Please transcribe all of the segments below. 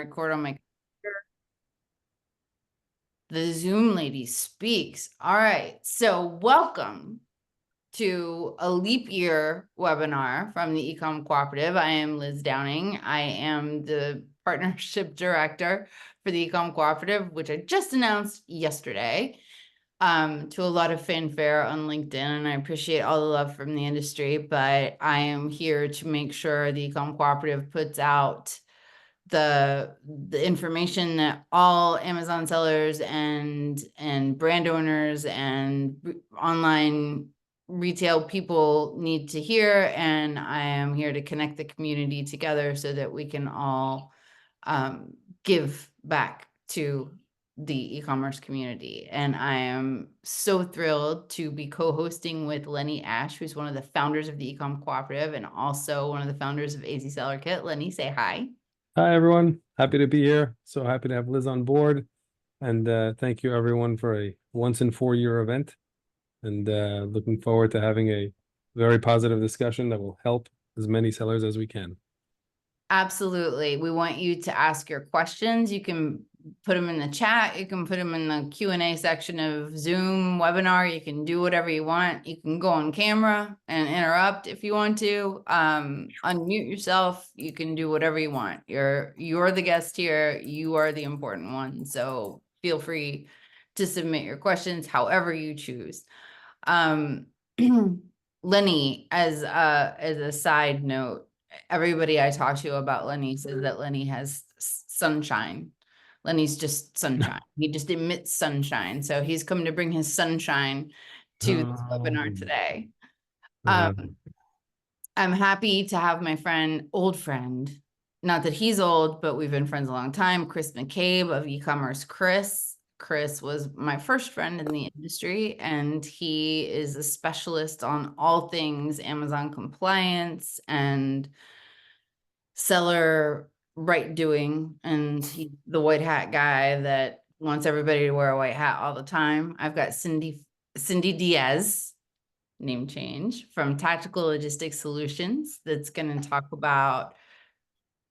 record on my computer. The Zoom lady speaks. All right, so welcome to a leap year webinar from the Ecom Cooperative. I am Liz Downing. I am the partnership director for the Ecom Cooperative, which I just announced yesterday to a lot of fanfare on LinkedIn, and I appreciate all the love from the industry, but I am here to make sure the Ecom Cooperative puts out the information that all Amazon sellers and brand owners and online retail people need to hear, and I am here to connect the community together so that we can all give back to the e-commerce community. And I am so thrilled to be co-hosting with Lenny Ash, who's one of the founders of the Ecom Cooperative and also one of the founders of AZ Seller Kit. Lenny, say hi. Hi, everyone. Happy to be here. So happy to have Liz on board. And thank you, everyone, for a once in 4-year event. And looking forward to having a very positive discussion that will help as many sellers as we can. Absolutely. We want you to ask your questions. You can put them in the chat. You can put them in the Q&A section of Zoom webinar. You can do whatever you want. You can go on camera and interrupt if you want to. Unmute yourself. You can do whatever you want. You're the guest here. You are the important one. So feel free to submit your questions however you choose. Lenny, as a side note, everybody I talk to about Lenny says that Lenny has sunshine. Lenny's just sunshine. He just emits sunshine. So he's come to bring his sunshine to this webinar today. I'm happy to have my old friend, not that he's old, but we've been friends a long time, Chris McCabe of e-commerce. Chris was my first friend in the industry, and he is a specialist on all things Amazon compliance and seller right doing. And he's the white hat guy that wants everybody to wear a white hat all the time. I've got Cindy Diaz, name change, from Tactical Logistics Solutions, that's going to talk about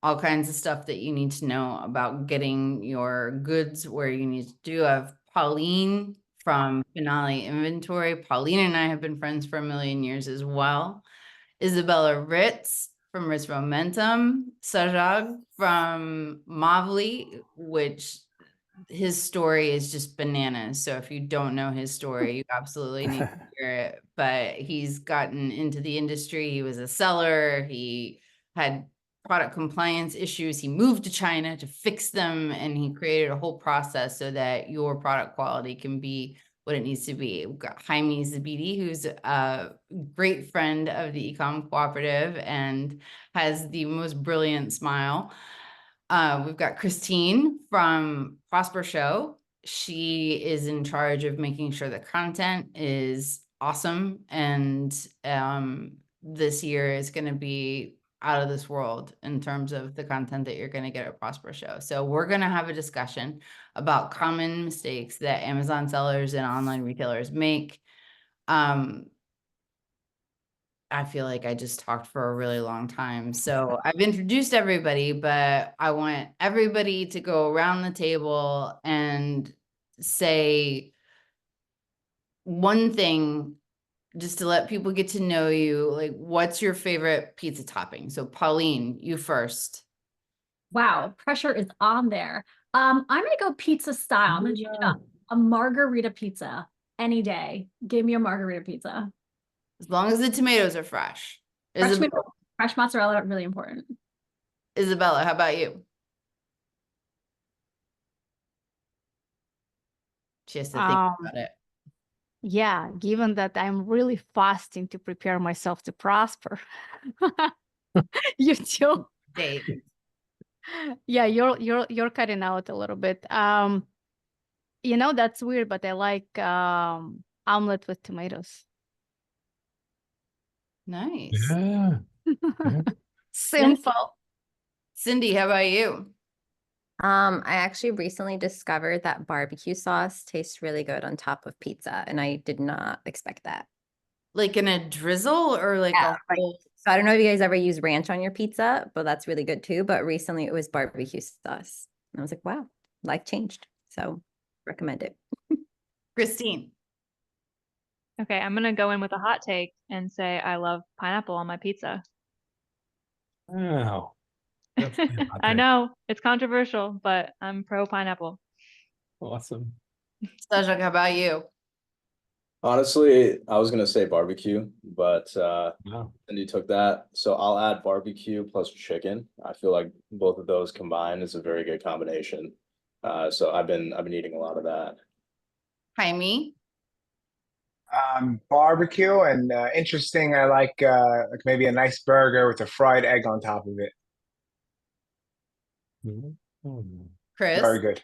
all kinds of stuff that you need to know about getting your goods where you need to do. I have Pauline from Finale Inventory. Pauline and I have been friends for a million years as well. Isabella Ritz from Ritz Momentum. Sajag from Mavli, which his story is just bananas. So if you don't know his story, you absolutely need to hear it. But he's gotten into the industry. He was a seller. He had product compliance issues. He moved to China to fix them, and he created a whole process so that your product quality can be what it needs to be. We've got Jaime Zabidi, who's a great friend of the Ecom Cooperative and has the most brilliant smile. We've got Christine from Prosper Show. She is in charge of making sure the content is awesome, and this year is going to be out of this world in terms of the content that you're going to get at Prosper Show. So we're going to have a discussion about common mistakes that Amazon sellers and online retailers make. I feel like I just talked for a really long time. So I've introduced everybody, but I want everybody to go around the table and say one thing just to let people get to know you. Like, what's your favorite pizza topping? So Pauline, you first. Wow, pressure is on there. I'm gonna go pizza style. I'm gonna change it up. A margarita pizza any day. Give me a margarita pizza. As long as the tomatoes are fresh. Fresh mozzarella, really important. Isabella, how about you? She has to think about it. Yeah, given that I'm really fasting to prepare myself to prosper. You too. Dave. Yeah, you're cutting out a little bit. You know, that's weird, but I like omelet with tomatoes. Nice. Yeah. Simple. Cindy, how about you? I actually recently discovered that barbecue sauce tastes really good on top of pizza, and I did not expect that. Like in a drizzle or like a whole So I don't know if you guys ever use ranch on your pizza, but that's really good too. But recently it was barbecue sauce. And I was like, wow, life changed. So recommend it. Christine. Okay, I'm gonna go in with a hot take and say I love pineapple on my pizza. Wow. Definitely a hot I take. know it's controversial, but I'm pro pineapple. Awesome. Sajak, how about you? Honestly, I was gonna say barbecue, but Wow. Cindy took that. So I'll add barbecue plus chicken. I feel like both of those combined is a very good combination. So I've been eating a lot of that. Jaime? Barbecue and interesting. I like maybe a nice burger with a fried egg on top of it. Chris? Very good.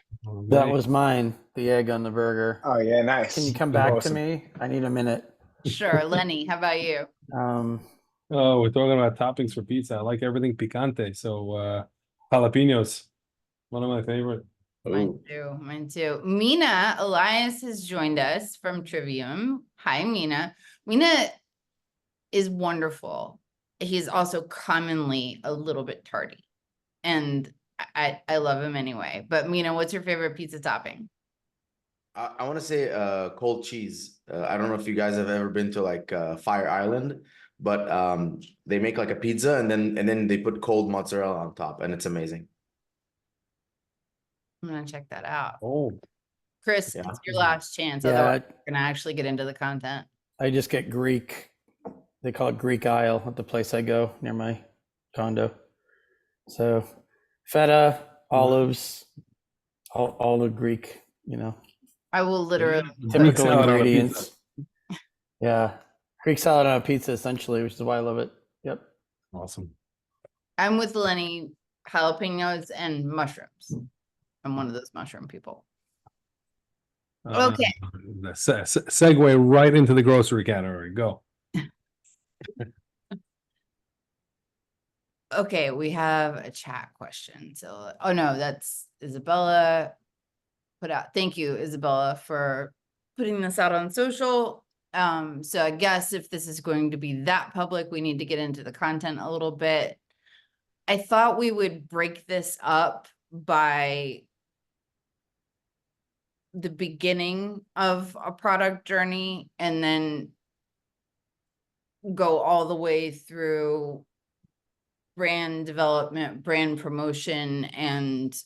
That was mine, the egg on the burger. Oh yeah, nice. Can you come That's back to awesome. me? I need a minute. Sure. Lenny, how about you? Oh, we're talking about toppings for pizza. I like everything picante. So jalapenos, one of my favorite. Mine Ooh. too. Mine too. Mina Elias has joined us from Trivium. Hi, Mina. Mina is wonderful. He's also commonly a little bit tardy, and I love him anyway. But Mina, what's your favorite pizza topping? I want to say cold cheese. I don't know if you guys have ever been to like Fire Island, but they make like a pizza and then they put cold mozzarella on top, and it's amazing. I'm gonna check that out. Oh, Chris, Yeah. it's your last chance. Yeah, Otherwise, we're gonna actually get into the content. I just get Greek. They call it Greek Isle at the place I go near my condo. So feta, olives, all the Greek, I will literally. typical salad on a ingredients. Yeah. Greek salad on a pizza, essentially, which is why I love it. Yep. awesome. I'm with Lenny, jalapenos and mushrooms. I'm one of those mushroom people. Okay. Segue right into the grocery category. Go. Okay, we have a chat question. So, oh no, that's Isabella put out. Thank you, Isabella, for putting this out on social. So I guess if this is going to be that public, we need to get into the content a little bit. I thought we would break this up by the beginning of a product journey and then go all the way through brand development, brand promotion, and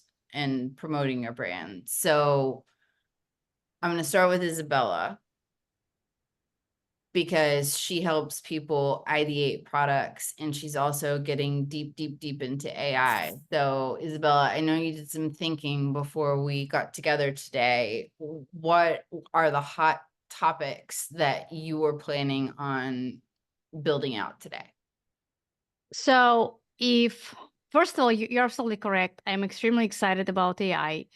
promoting your brand. So I'm going to start with Isabella because she helps people ideate products, and she's also getting deep into AI. So Isabella, I know you did some thinking before we got together today. What are the hot topics that you were planning on building out today? So first of all, you're absolutely correct. I'm extremely excited about AI.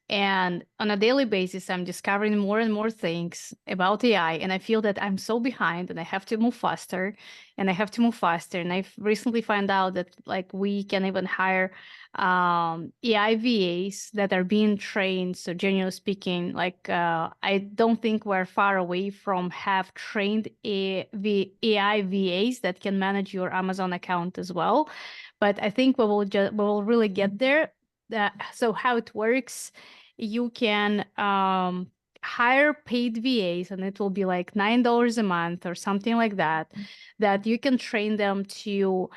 And on a daily basis, I'm discovering more and more things about AI. And I feel that I'm so behind and I have to move faster and I have to move faster. And I've recently found out that like we can even hire AI VAs that are being trained. So generally speaking, like I don't think we're far away from have trained AI VAs that can manage your Amazon account as well. But I think we will really get there. So how it works, you can hire paid VAs, and it will be like $9 a month or something like that, that you can train them to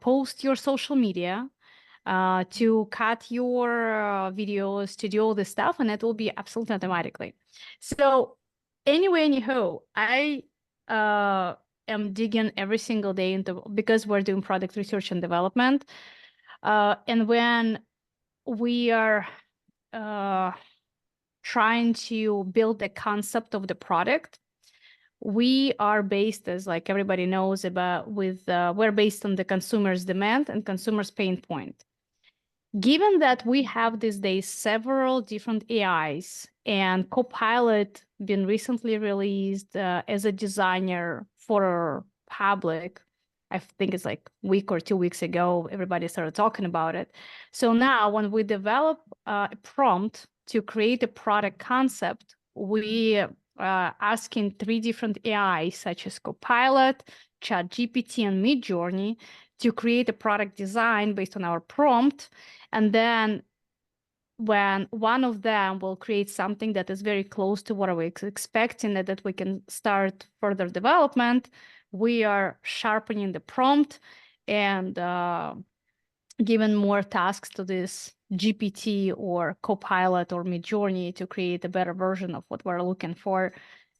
post your social media, to cut your videos, to do all this stuff, and it will be absolutely automatically. So anyway, anyhow, I am digging every single day into, because we're doing product research and development. And when we are trying to build the concept of the product, we are based, as like everybody knows about, we're based on the consumer's demand and consumer's pain point. Given that we have these days several different AIs, and Copilot been recently released as a designer for public, I think it's like a week or 2 weeks ago, everybody started talking about it. So now when we develop a prompt to create a product concept, we asking 3 different AIs such as Copilot, ChatGPT and Midjourney to create a product design based on our prompt. And then when one of them will create something that is very close to what we're expecting, that we can start further development, we are sharpening the prompt and giving more tasks to this GPT or Copilot or Midjourney to create a better version of what we're looking for.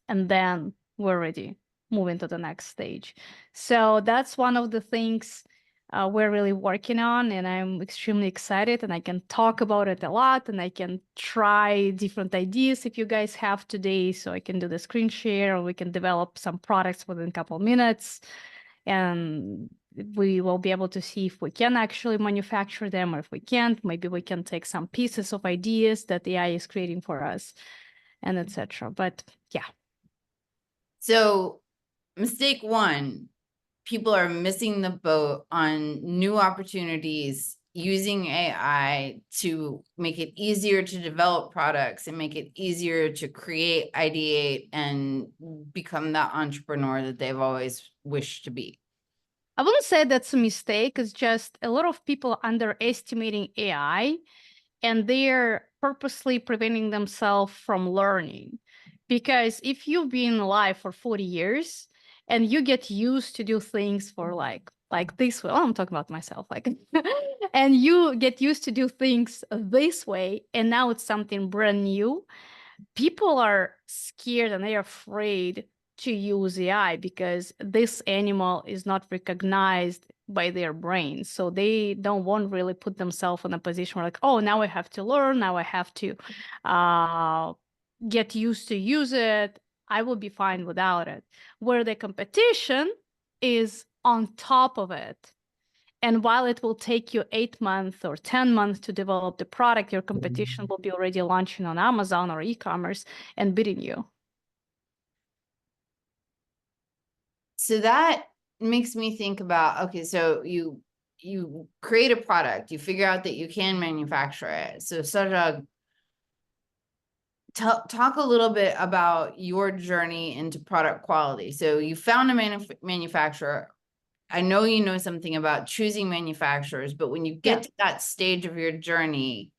And then we're ready, moving to the next stage. So that's one of the things we're really working on, and I'm extremely excited, and I can talk about it a lot, and I can try different ideas if you guys have today, so I can do the screen share, or we can develop some products within a couple of minutes, and we will be able to see if we can actually manufacture them, or if we can't, maybe we can take some pieces of ideas that the AI is creating for us, and etc. But yeah. So mistake one, people are missing the boat on new opportunities using AI to make it easier to develop products and make it easier to create, ideate, and become that entrepreneur that they've always wished to be. I wouldn't say that's a mistake. It's just a lot of people underestimating AI, and they're purposely preventing themselves from learning. Because if you've been alive for 40 years and you get used to do things for like this way, I'm talking about myself, like, and you get used to do things this way, and now it's something brand new, people are scared and they're afraid to use AI because this animal is not recognized by their brains. So they don't want really put themselves in a position where like, oh, now I have to learn, now I have to get used to use it. I will be fine without it. Where the competition is on top of it. And while it will take you 8 months or 10 months to develop the product, your competition will be already launching on Amazon or e-commerce and beating you. So that makes me think about, okay, so you create a product, you figure out that you can manufacture it. So Sajag, talk a little bit about your journey into product quality. So you found a manufacturer. I know you know something about choosing manufacturers, but when you get to that stage of your journey,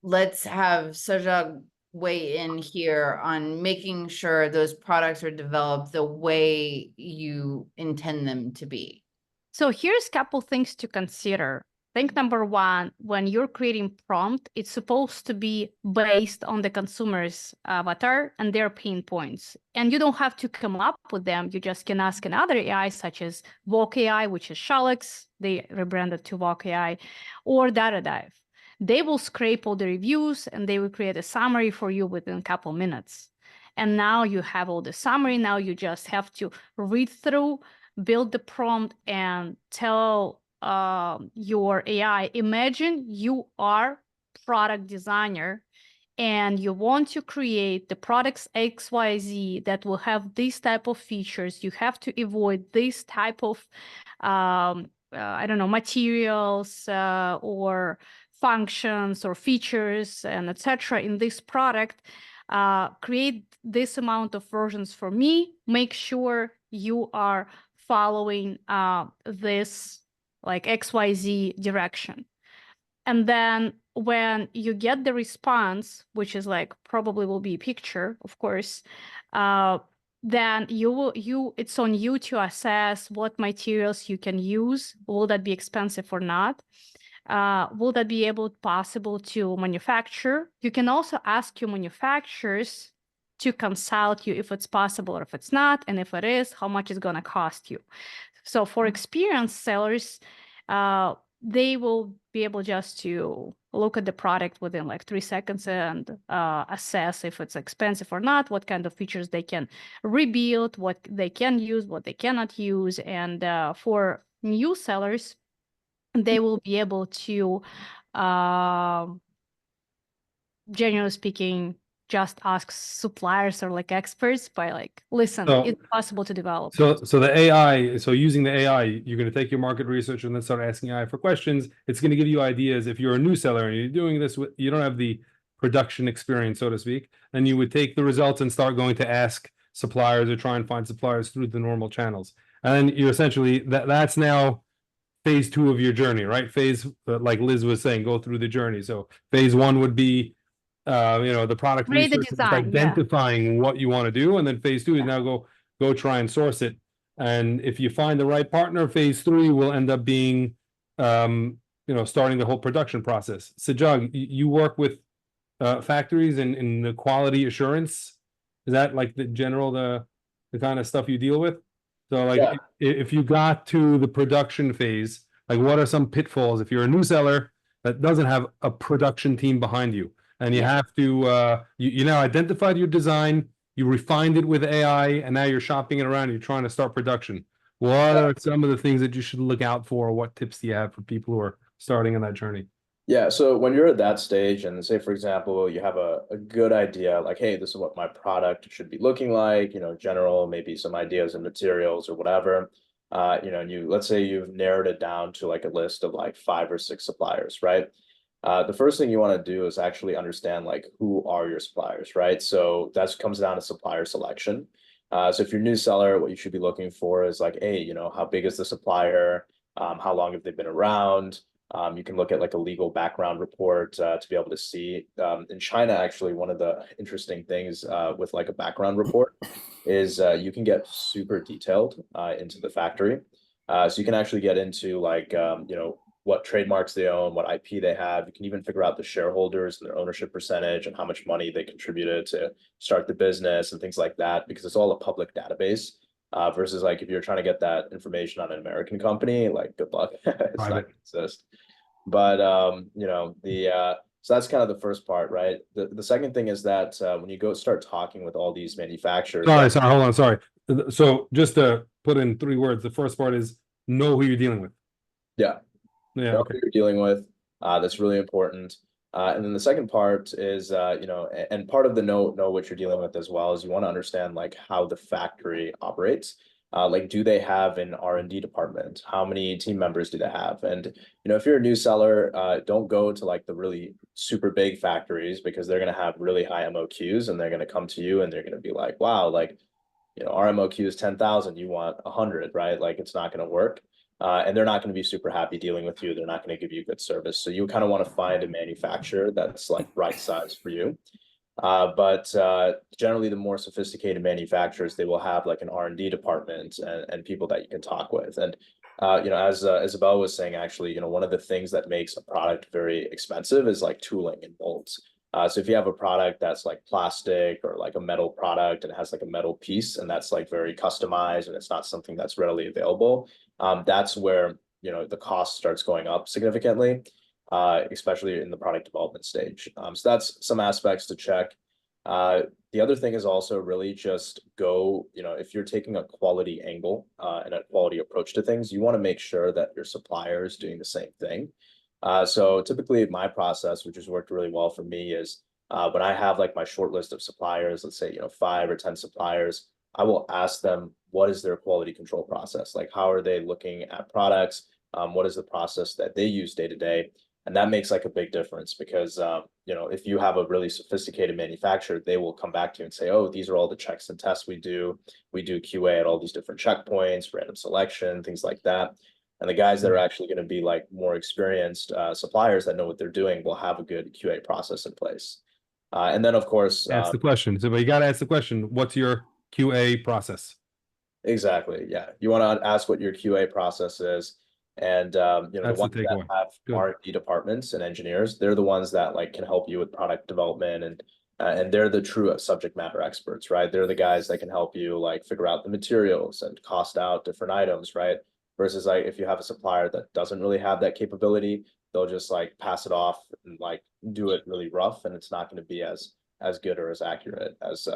let's have Sajag weigh in here on making sure those products are developed the way you intend them to be. So here's a couple things to consider. Think number one, when you're creating prompt, it's supposed to be based on the consumer's avatar and their pain points. And you don't have to come up with them. You just can ask another AI, such as Voc AI, which is Shalix, they rebranded to Voc AI, or Data Dive. They will scrape all the reviews and they will create a summary for you within a couple minutes. And now you have all the summary. Now you just have to read through, build the prompt, and tell your AI, imagine you are product designer and you want to create the products XYZ that will have these type of features. You have to avoid this type of, I don't know, materials or functions or features and etc. in this product. Create this amount of versions for me. Make sure you are following this like XYZ direction. And then when you get the response, which is like probably will be a picture, of course, then it's on you to assess what materials you can use. Will that be expensive or not? Will that be possible to manufacture? You can also ask your manufacturers to consult you if it's possible or if it's not, and if it is, how much it's going to cost you. So for experienced sellers, they will be able just to look at the product within like 3 seconds and assess if it's expensive or not, what kind of features they can rebuild, what they can use, what they cannot use. And for new sellers, they will be able to, generally speaking, just ask suppliers or like experts by like, listen, it's possible to develop. So the AI, so using the AI, you're going to take your market research and then start asking AI for questions. It's going to give you ideas. If you're a new seller and you're doing this, you don't have the production experience, so to speak, then you would take the results and start going to ask suppliers or try and find suppliers through the normal channels. And then you essentially, that's now phase 2 of your journey, right? Phase, like Liz was saying, go through the journey. So phase 1 would be, the product Create the research, just design, yeah. identifying what you want to do. And then phase 2 is now go try and source it. And if you find the right partner, phase 3 will end up being, starting the whole production process. Sajag, you work with factories in the quality assurance. Is that like the kind of stuff you deal with? So like Yeah. if you got to the production phase, like what are some pitfalls if you're a new seller that doesn't have a production team behind you, and you have to you now identified your design, you refined it with AI, and now you're shopping it around, you're trying to start production. What are some of the things that you should look out for? What tips do you have for people who are starting on that journey? Yeah, so when you're at that stage, and say, for example, you have a good idea, like, hey, this is what my product should be looking like, general, maybe some ideas and materials or whatever. And let's say you've narrowed it down to like a list of like 5 or 6 suppliers, right? The first thing you want to do is actually understand like who are your suppliers, right? So that comes down to supplier selection. So if you're a new seller, what you should be looking for is like, hey, how big is the supplier? How long have they been around? You can look at like a legal background report to be able to see. In China, actually, one of the interesting things with like a background report is you can get super detailed into the factory. So you can actually get into like, what trademarks they own, what IP they have. You can even figure out the shareholders and their ownership percentage and how much money they contributed to start the business and things like that, because it's all a public database. Versus like if you're trying to get that information on an American company, like good luck. It's not Private. gonna exist. But so that's kind of the first part, right? The second thing is that when you start talking with all these manufacturers, Sorry, hold on, sorry. So just to put in 3 words, the first part is know who you're dealing with. yeah, Yeah, know okay. who you're dealing with. That's really important. And then the second part is, and part of the know what you're dealing with as well is you want to understand like how the factory operates. Like, do they have an R&D department? How many team members do they have? And, if you're a new seller, don't go to like the really super big factories, because they're going to have really high MOQs, and they're going to come to you and they're going to be like, wow, like, our MOQ is 10,000, you want 100, right? Like, it's not going to work. And they're not going to be super happy dealing with you. They're not going to give you good service. So you kind of want to find a manufacturer that's like right size for you. But generally, the more sophisticated manufacturers, they will have like an R&D department and people that you can talk with. And as Isabel was saying, actually, one of the things that makes a product very expensive is like tooling and molds. So if you have a product that's like plastic or like a metal product and it has like a metal piece and that's like very customized and it's not something that's readily available, that's where the cost starts going up significantly, especially in the product development stage. So that's some aspects to check. The other thing is also really just go, if you're taking a quality angle and a quality approach to things, you want to make sure that your supplier is doing the same thing. So typically my process, which has worked really well for me, is when I have like my short list of suppliers, let's say, 5 or 10 suppliers, I will ask them, what is their quality control process? Like, how are they looking at products? What is the process that they use day to day? And that makes like a big difference, because, if you have a really sophisticated manufacturer, they will come back to you and say, oh, these are all the checks and tests we do. We do QA at all these different checkpoints, random selection, things like that. And the guys that are actually going to be like more experienced suppliers that know what they're doing will have a good QA process in place. And then, of course, Ask the question. So, but you got to ask the question, what's your QA process? exactly. Yeah. You want to ask what your QA process is. And, That's the the ones that takeaway. have Good. R&D departments and engineers, they're the ones that like can help you with product development, and they're the true subject matter experts, right? They're the guys that can help you like figure out the materials and cost out different items, right? Versus like if you have a supplier that doesn't really have that capability, they'll just like pass it off and like do it really rough, and it's not going to be as good or as accurate as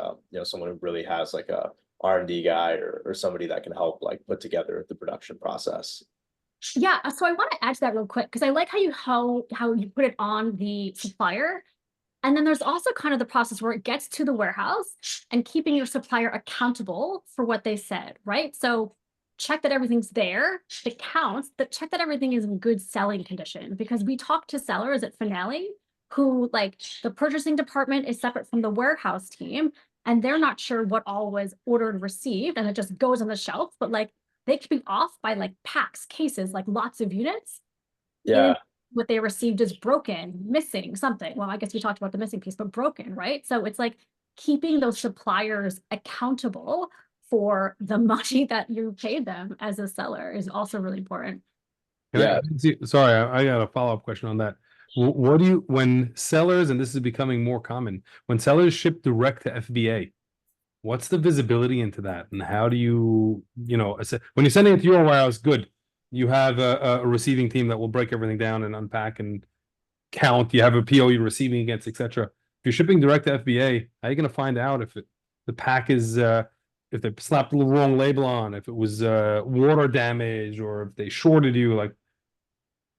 someone who really has like a R&D guy or somebody that can help like put together the production process. Yeah, so I want to add to that real quick, because I like how you put it on the supplier. And then there's also kind of the process where it gets to the warehouse and keeping your supplier accountable for what they said, right? So check that everything's there, it counts, but check that everything is in good selling condition, because we talk to sellers at Finale who, like, the purchasing department is separate from the warehouse team, and they're not sure what all was ordered and received, and it just goes on the shelf, but like they could be off by like packs, cases, like lots of units. Yeah. And what they received is broken, missing something. Well, I guess we talked about the missing piece, but broken, right? So it's like keeping those suppliers accountable for the money that you paid them as a seller is also really important. Yeah. Sorry, I got a follow-up question on that. What do you, when sellers, and this is becoming more common, when sellers ship direct to FBA, what's the visibility into that? And how do you, when you're sending it to your warehouse, good. You have a receiving team that will break everything down and unpack and count. You have a PO you're receiving against, etc. If you're shipping direct to FBA, how are you going to find out if the pack is if they slapped the wrong label on, if it was water damage, or if they shorted you? Like,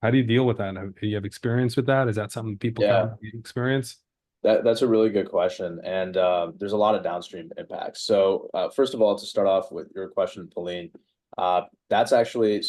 how do you deal with that? Do you have experience with that? Is that something people Yeah. can experience? That's a really good question, and there's a lot of downstream impacts. So first of all, to start off with your question, Pauline, that's actually,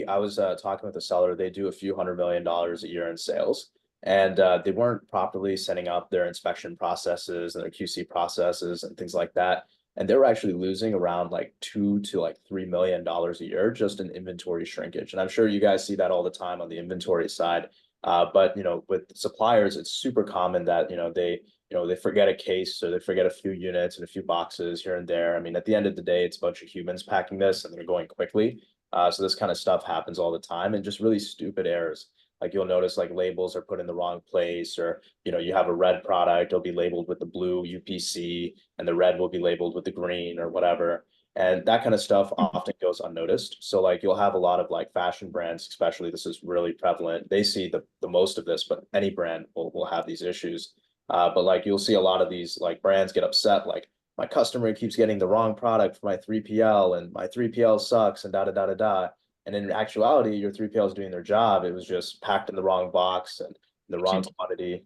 I was talking with a seller. They do a few $100 million a year in sales, and they weren't properly setting up their inspection processes and their QC processes and things like that. And they were actually losing around like $2 to like $3 million a year just in inventory shrinkage. And I'm sure you guys see that all the time on the inventory side. But with suppliers, it's super common that they forget a case, or they forget a few units and a few boxes here and there. I mean, at the end of the day, it's a bunch of humans packing this, and they're going quickly. So this kind of stuff happens all the time, and just really stupid errors. Like you'll notice like labels are put in the wrong place, or you have a red product, it'll be labeled with the blue UPC, and the red will be labeled with the green or whatever. And that kind of stuff often goes unnoticed. So like you'll have a lot of like fashion brands, especially, this is really prevalent. They see the most of this, but any brand will have these issues. But like you'll see a lot of these like brands get upset, like my customer keeps getting the wrong product for my 3PL, and my 3PL sucks, and da da da da da. And in actuality, your 3PL is doing their job. It was just packed in the wrong box and the wrong quantity.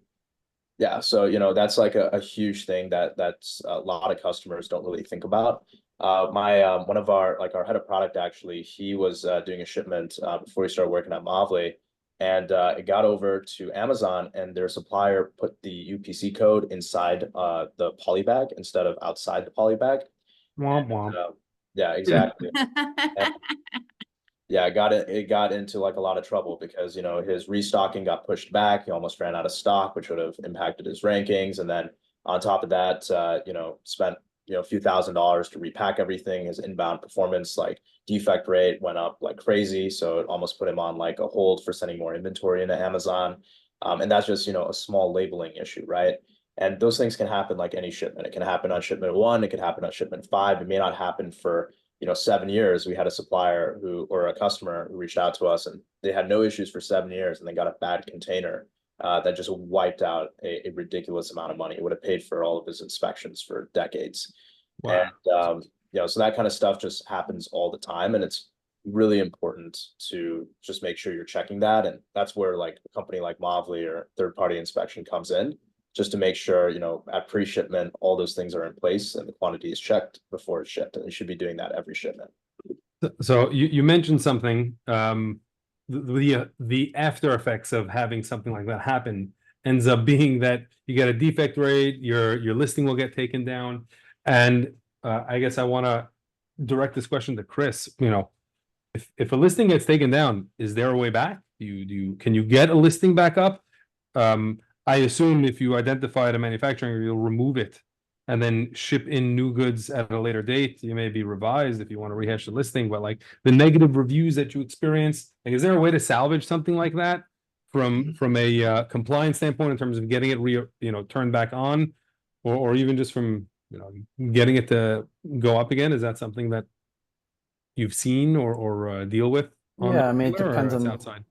Yeah, so that's like a huge thing that's a lot of customers don't really think about. My one of our head of product, actually, he was doing a shipment before he started working at Mavli, and it got over to Amazon, and their supplier put the UPC code inside the poly bag instead of outside the poly bag. Womp womp. Yeah, exactly. Yeah, it got into like a lot of trouble because his restocking got pushed back. He almost ran out of stock, which would have impacted his rankings. And then on top of that, spent a few $1,000s to repack everything. His inbound performance, like defect rate, went up like crazy. So it almost put him on like a hold for sending more inventory into Amazon. And that's just a small labeling issue, right? And those things can happen like any shipment. It can happen on shipment 1. It could happen on shipment 5. It may not happen for 7 years. We had a supplier or a customer who reached out to us, and they had no issues for 7 years, and they got a bad container that just wiped out a ridiculous amount of money. It would have paid for all of his inspections for decades. Wow. And so that kind of stuff just happens all the time, and it's really important to just make sure you're checking that. And that's where like a company like Mavli or third-party inspection comes in, just to make sure, at pre-shipment, all those things are in place and the quantity is checked before it's shipped. And you should be doing that every shipment. So you mentioned something, the after effects of having something like that happen ends up being that you get a defect rate, your listing will get taken down. And I guess I want to direct this question to Chris. If a listing gets taken down, is there a way back? Can you get a listing back up? I assume if you identify it a manufacturing, you'll remove it and then ship in new goods at a later date. You may be revised if you want to rehash the listing, but like the negative reviews that you experience, like, is there a way to salvage something like that from a compliance standpoint in terms of getting it turned back on, or even just from getting it to go up again? Is that something that you've seen or deal with? Yeah, I mean, it depends on outside.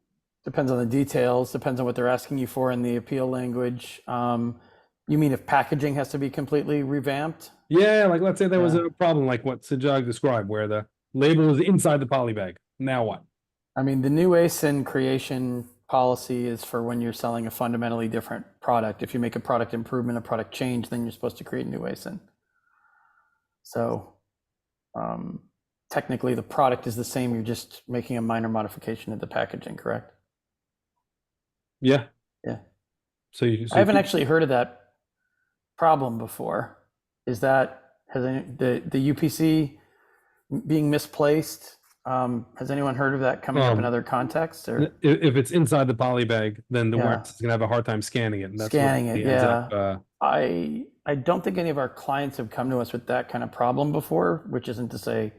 Depends on the details, depends on what they're asking you for in the appeal language. You mean if packaging has to be completely revamped? Yeah, like let's say there was a problem like what Sajag described, where the label is inside the poly bag. Now what? I mean, the new ASIN creation policy is for when you're selling a fundamentally different product. If you make a product improvement, a product change, then you're supposed to create a new ASIN. So technically the product is the same, you're just making a minor modification of the packaging, correct? Yeah. Yeah. So I haven't actually heard of that problem before. Is that, the UPC being misplaced? Has anyone heard of that coming up in other contexts, or If it's inside the poly bag, then the Yeah. warehouse is gonna have a hard time scanning it. And that's what scanning it? ends Yeah. up, I don't think any of our clients have come to us with that kind of problem before, which isn't to say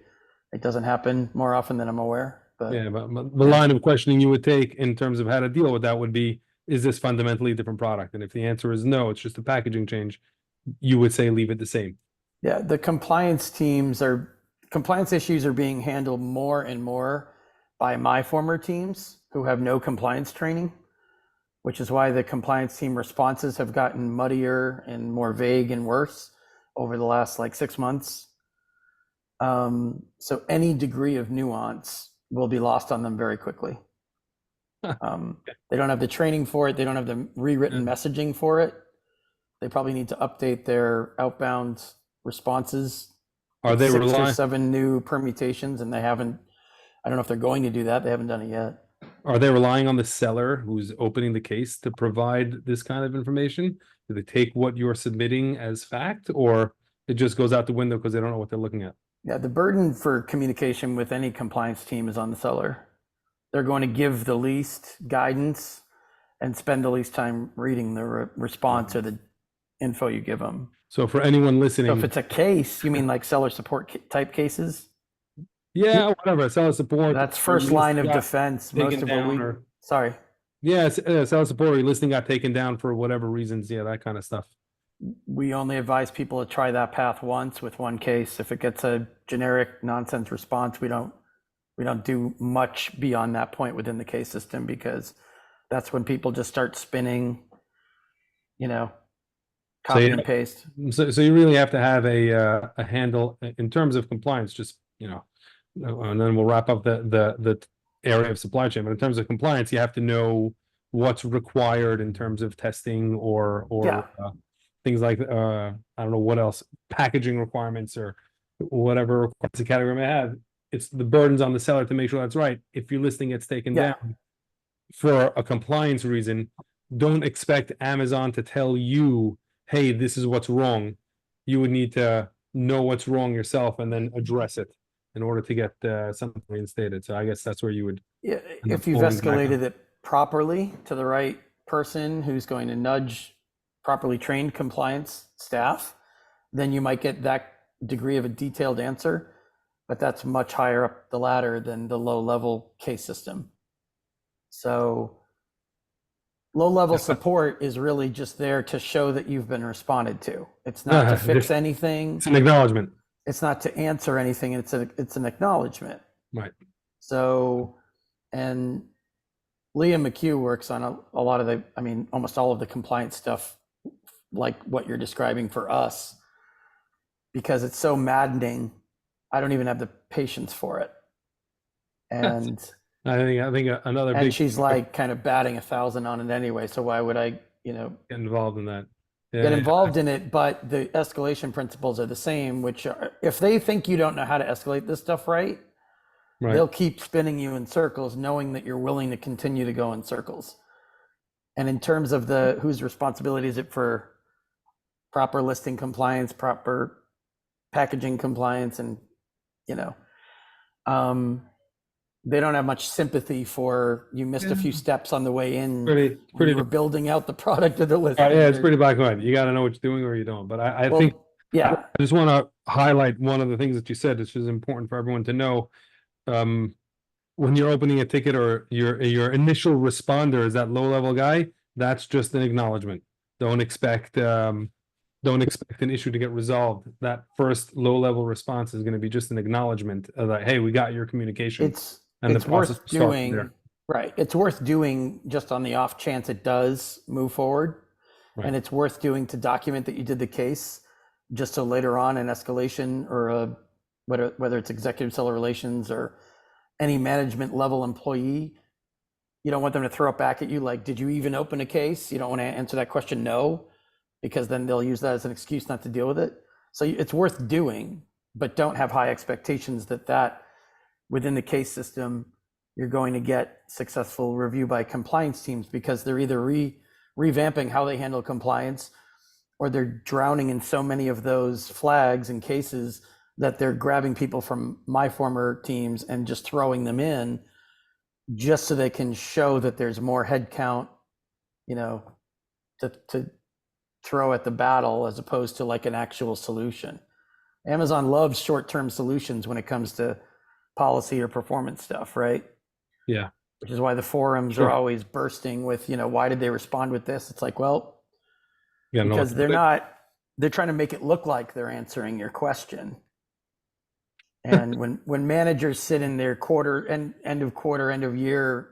it doesn't happen more often than I'm aware, but yeah, but the line of questioning you would take in terms of how to deal with that would be, is this fundamentally a different product? And if the answer is no, it's just a packaging change, you would say leave it the same. yeah, the compliance issues are being handled more and more by my former teams who have no compliance training, which is why the compliance team responses have gotten muddier and more vague and worse over the last like 6 months. So any degree of nuance will be lost on them very quickly. They don't have the training for it. They don't have the rewritten messaging for it. They probably need to update their outbound responses. Are they 6 or relying, 7 new permutations, and they haven't. I don't know if they're going to do that. They haven't done it yet. are they relying on the seller who's opening the case to provide this kind of information? Do they take what you're submitting as fact, or it just goes out the window because they don't know what they're looking at? Yeah, the burden for communication with any compliance team is on the seller. They're going to give the least guidance and spend the least time reading the response or the info you give them. So for anyone So listening, if it's a case, you mean like seller support type cases? yeah, whatever, seller support. That's or first line of got defense. Most taken of what down we, or- sorry, Yeah, seller support, your listing got taken down for whatever reasons, yeah, that kind of stuff. we only advise people to try that path once with one case. If it gets a generic nonsense response, we don't do much beyond that point within the case system, because that's when people just start spinning, copy you- and paste. So you really have to have a handle in terms of compliance, just, and then we'll wrap up the area of supply chain. But in terms of compliance, you have to know what's required in terms of testing or Yeah. things like, I don't know what else, packaging requirements or whatever requirements the category may have. It's the burden's on the seller to make sure that's right. If your listing gets taken Yeah. down for a compliance reason, don't expect Amazon to tell you, hey, this is what's wrong. You would need to know what's wrong yourself and then address it in order to get something reinstated. So I guess that's where you would. Yeah, up if you've falling back on- escalated it properly to the right person who's going to nudge properly trained compliance staff, then you might get that degree of a detailed answer, but that's much higher up the ladder than the low level case system. So low level support is really just there to show that you've been responded to. It's not to fix anything. It's an acknowledgement. It's not to answer anything. It's an acknowledgement. Right. So, and Leah McHugh works on a lot of almost all of the compliance stuff, like what you're describing for us, because it's so maddening. I don't even have the patience for it. And I think another big she's like kind of batting 1,000 on it anyway. So why would I, get involved in that. get involved in it? But the escalation principles are the same, which are, if they think you don't know how to escalate this stuff right, Right. they'll keep spinning you in circles, knowing that you're willing to continue to go in circles. And in terms of whose responsibility is it for proper listing compliance, proper packaging compliance, and they don't have much sympathy for you missed a few steps on the way in. Pretty. We were building out the product of the listing. Yeah, it's pretty black and white. You got to know what you're doing or you don't. But I think yeah, I just want to highlight one of the things that you said, which is important for everyone to know. When you're opening a ticket or your initial responder is that low level guy, that's just an acknowledgement. Don't expect an issue to get resolved. That first low level response is going to be just an acknowledgement of that, hey, we got your communication. it's and worth will start from doing. there. Right, it's worth doing just on the off chance it does move forward, Right. and it's worth doing to document that you did the case, just so later on an escalation or whether it's executive seller relations or any management level employee, you don't want them to throw it back at you like, did you even open a case? You don't want to answer that question no, because then they'll use that as an excuse not to deal with it. So it's worth doing, but don't have high expectations that within the case system you're going to get successful review by compliance teams, because they're either revamping how they handle compliance, or they're drowning in so many of those flags and cases that they're grabbing people from my former teams and just throwing them in just so they can show that there's more headcount, you know, to throw at the battle as opposed to like an actual solution. Amazon loves short-term solutions when it comes to policy or performance stuff, right? Yeah. Which is why the forums Sure. are always bursting with, you know, why did they respond with this? It's like, well, Yeah, no, because they're trying to make it look like they're answering your question. And when managers sit in their end of quarter, end of year,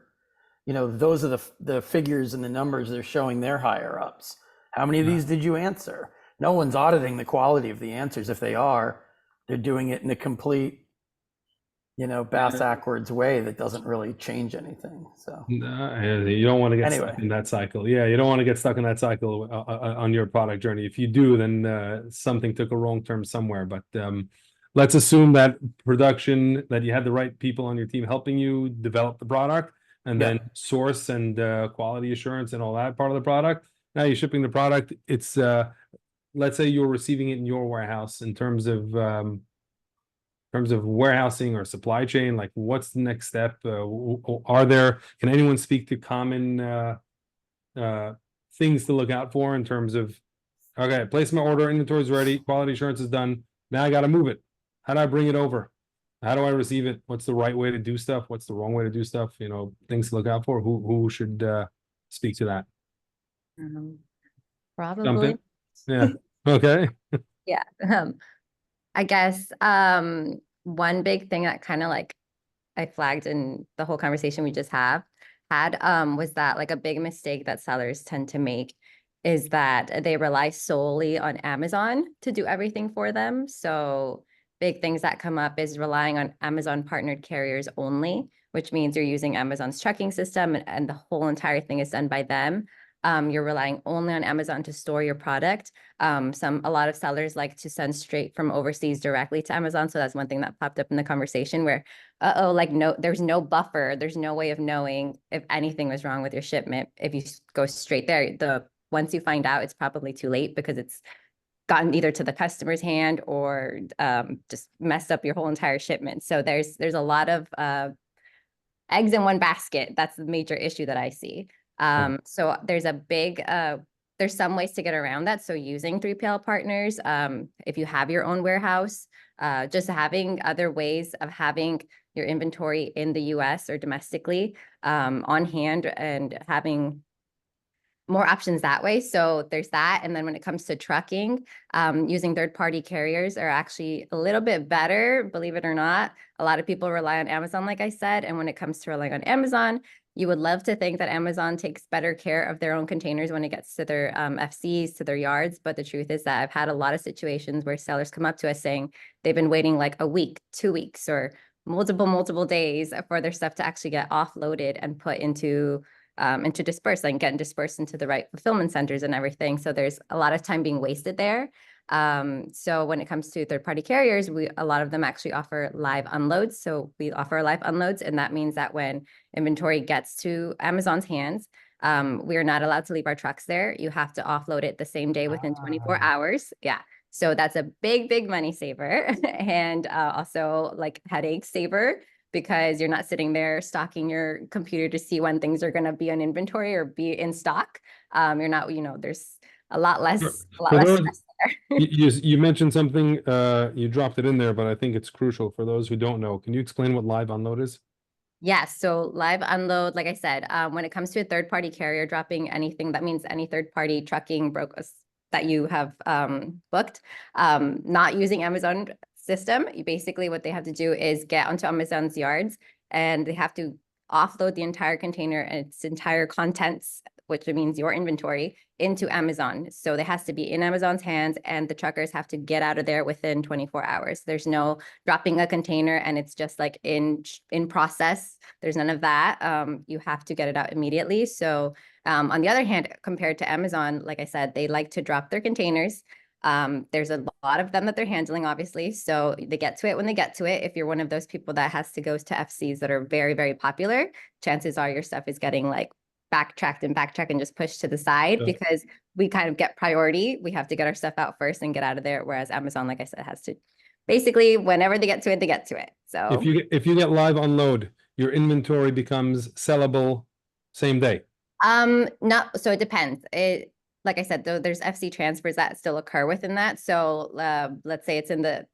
you know, those are the figures and the numbers they're showing their higher ups. How many of these did you answer? No one's auditing the quality of the answers. If they are, they're doing it in a complete, you know, backwards way that doesn't really change anything. So you don't want to get stuck Anyway. in that cycle. Yeah, you don't want to get stuck in that cycle on your product journey. If you do, then something took a wrong turn somewhere. But let's assume that production, that you had the right people on your team helping you develop the product, and then source and quality assurance and all that part of the product. Now you're shipping the product. It's let's say you're receiving it in your warehouse. In terms of warehousing or supply chain, like what's the next step? Can anyone speak to common things to look out for in terms of, okay, place my order, inventory is ready, quality assurance is done, now I got to move it. How do I bring it over? How do I receive it? What's the right way to do stuff? What's the wrong way to do stuff? You know, things to look out for. Who should speak to that? Jump Probably. in. Yeah. Okay. Yeah. I guess one big thing that kind of like I flagged in the whole conversation we just had was that like a big mistake that sellers tend to make is that they rely solely on Amazon to do everything for them. So big things that come up is relying on Amazon partnered carriers only, which means you're using Amazon's tracking system and the whole entire thing is done by them. You're relying only on Amazon to store your product. A lot of sellers like to send straight from overseas directly to Amazon. So that's one thing that popped up in the conversation where, there's no buffer. There's no way of knowing if anything was wrong with your shipment. If you go straight there, once you find out, it's probably too late because it's gotten either to the customer's hand or just messed up your whole entire shipment. So there's a lot of eggs in one basket. That's the major issue that I see. So there's some ways to get around that. So using 3PL partners, if you have your own warehouse, just having other ways of having your inventory in the US or domestically on hand and having more options that way. So there's that. And then when it comes to trucking, using third-party carriers are actually a little bit better, believe it or not. A lot of people rely on Amazon, like I said. And when it comes to relying on Amazon, you would love to think that Amazon takes better care of their own containers when it gets to their FCs, to their yards. But the truth is that I've had a lot of situations where sellers come up to us saying they've been waiting like a week, 2 weeks, or multiple days for their stuff to actually get offloaded and put into disperse, like getting dispersed into the right fulfillment centers and everything. So there's a lot of time being wasted there. So when it comes to third-party carriers, a lot of them actually offer live unloads. So we offer live unloads, and that means that when inventory gets to Amazon's hands, we are not allowed to leave our trucks there. You have to offload it the same day within 24 hours. Yeah. So that's a big money saver and also like headache saver, because you're not sitting there stocking your computer to see when things are going to be on inventory or be in stock. You're not, there's a lot less stress there. You mentioned something, you dropped it in there, but I think it's crucial for those who don't know. Can you explain what live unload is? Yes. So live unload, like I said, when it comes to a third-party carrier dropping anything, that means any third-party trucking brokers that you have booked, not using Amazon system. Basically what they have to do is get onto Amazon's yards and they have to offload the entire container and its entire contents, which means your inventory, into Amazon. So it has to be in Amazon's hands and the truckers have to get out of there within 24 hours. There's no dropping a container and it's just like in process. There's none of that. You have to get it out immediately. So on the other hand, compared to Amazon, like I said, they like to drop their containers. There's a lot of them that they're handling, obviously. So they get to it when they get to it. If you're one of those people that has to go to FCs that are very, very popular, chances are your stuff is getting like backtracked and just pushed to the side Yeah. because we kind of get priority. We have to get our stuff out first and get out of there. Whereas Amazon, like I said, has to basically whenever they get to it, they get to it. So If you get live unload, your inventory becomes sellable same day. not so it depends. It like I said, though, there's FC transfers that still occur within that. So let's say it's in the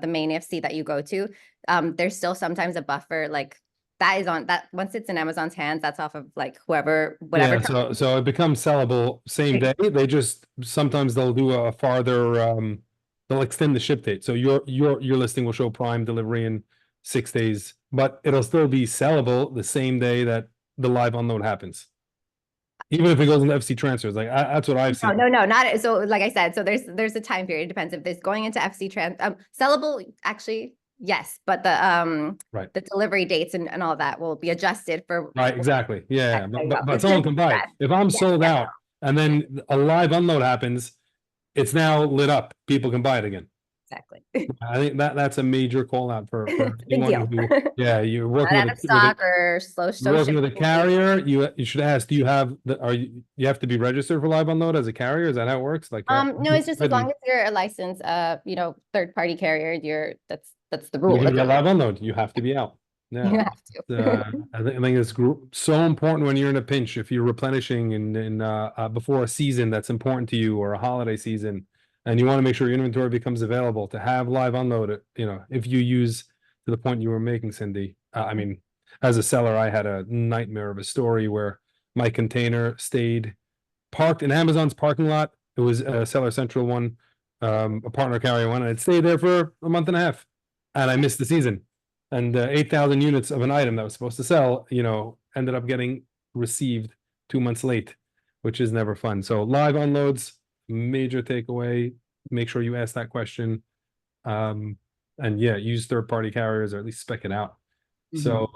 main FC that you go to. There's still sometimes a buffer like that is on that once it's in Amazon's hands, that's off of like whatever. Yeah, so it becomes sellable same day. They just sometimes they'll do a farther they'll extend the ship date. So your listing will show prime delivery in 6 days, but it'll still be sellable the same day that the live unload happens. Even if it goes into FC transfers, like that's what I've seen. No, not so. Like I said, so there's a time period. It depends if it's going into FC sellable. Actually, yes, but Right. the delivery dates and all that will be adjusted for. Right, exactly. Yeah, There you but go. someone can buy it. Yes. If I'm Yes, sold yes. out and then a live unload happens, it's now lit up. People can buy it again. Exactly. I think that's a major call out for Big anyone deal. who, yeah, you're Not working out with of stock or slow you're working with a shipping. carrier. You should ask, do you have you have to be registered for live unload as a carrier? Is that how it works? Like No, it's just as long as you're a licensed third party carrier, that's the rule. you're gonna That's get live unload, you have to be out. you Yeah. have to. I think it's so important when you're in a pinch. If you're replenishing in before a season that's important to you or a holiday season, and you want to make sure your inventory becomes available to have live unload. You know, if you use to the point you were making, Cindy. I mean, as a seller, I had a nightmare of a story where my container stayed parked in Amazon's parking lot. It was a Seller Central one, a partner carrier one, and it stayed there for a month and a half, and I missed the season. And 8,000 units of an item that was supposed to sell, ended up getting received 2 months late, which is never fun. So live unloads, major takeaway. Make sure you ask that question. And yeah, use third-party carriers or at least spec it out. So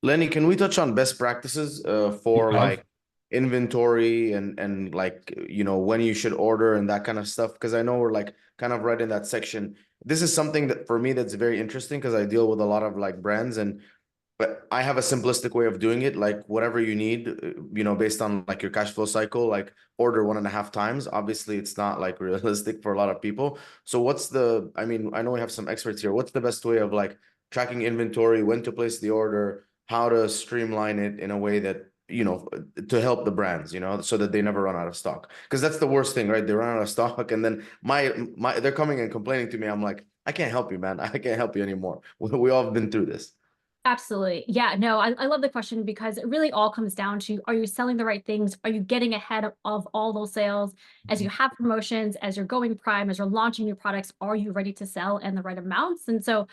Lenny, can we touch on best practices for Yeah. like inventory and like when you should order and that kind of stuff? Because I know we're like kind of right in that section. This is something that for me that's very interesting because I deal with a lot of like brands but I have a simplistic way of doing it, like whatever you need, based on like your cash flow cycle, like order 1.5 times. Obviously, it's not like realistic for a lot of people. So I know we have some experts here. What's the best way of like tracking inventory, when to place the order, how to streamline it in a way that, to help the brands, so that they never run out of stock? Because that's the worst thing, right? They run out of stock and then they're coming and complaining to me. I'm like, I can't help you, man. I can't help you anymore. We all have been through this. Absolutely. Yeah, no, I love the question because it really all comes down to, are you selling the right things? Are you getting ahead of all those sales? As you have promotions, as you're going prime, as you're launching new products, are you ready to sell in the right amounts? And so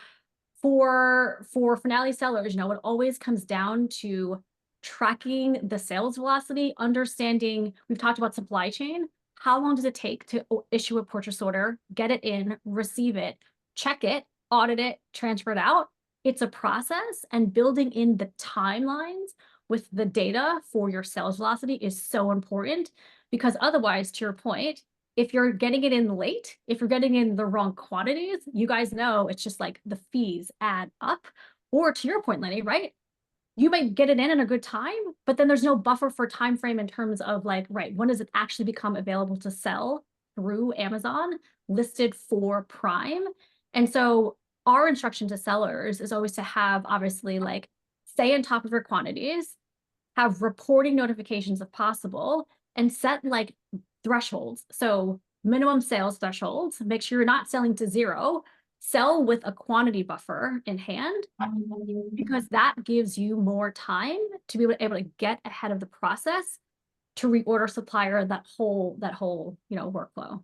for finale sellers, it always comes down to tracking the sales velocity, understanding, we've talked about supply chain. How long does it take to issue a purchase order, get it in, receive it, check it, audit it, transfer it out? It's a process, and building in the timelines with the data for your sales velocity is so important, because otherwise, to your point, if you're getting it in late, if you're getting in the wrong quantities, you guys know it's just like the fees add up. Or to your point, Lenny, right? You might get it in a good time, but then there's no buffer for time frame in terms of like, right, when does it actually become available to sell through Amazon, listed for Prime? And so our instruction to sellers is always to have, obviously, like, stay on top of your quantities, have reporting notifications if possible, and set like thresholds. So minimum sales thresholds, make sure you're not selling to zero, sell with a quantity buffer in hand, because that gives you more time to be able to get ahead of the process to reorder supplier that whole workflow.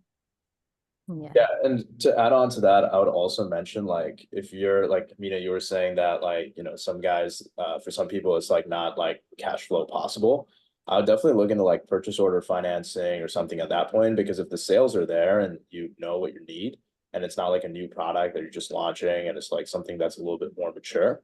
Yeah, and to add on to that, I would also mention, like, if you're like, you were saying that, like, some guys, for some people, it's like not like cash flow possible. I would definitely look into like purchase order financing or something at that point, because if the sales are there and you know what you need, and it's not like a new product that you're just launching, and it's like something that's a little bit more mature,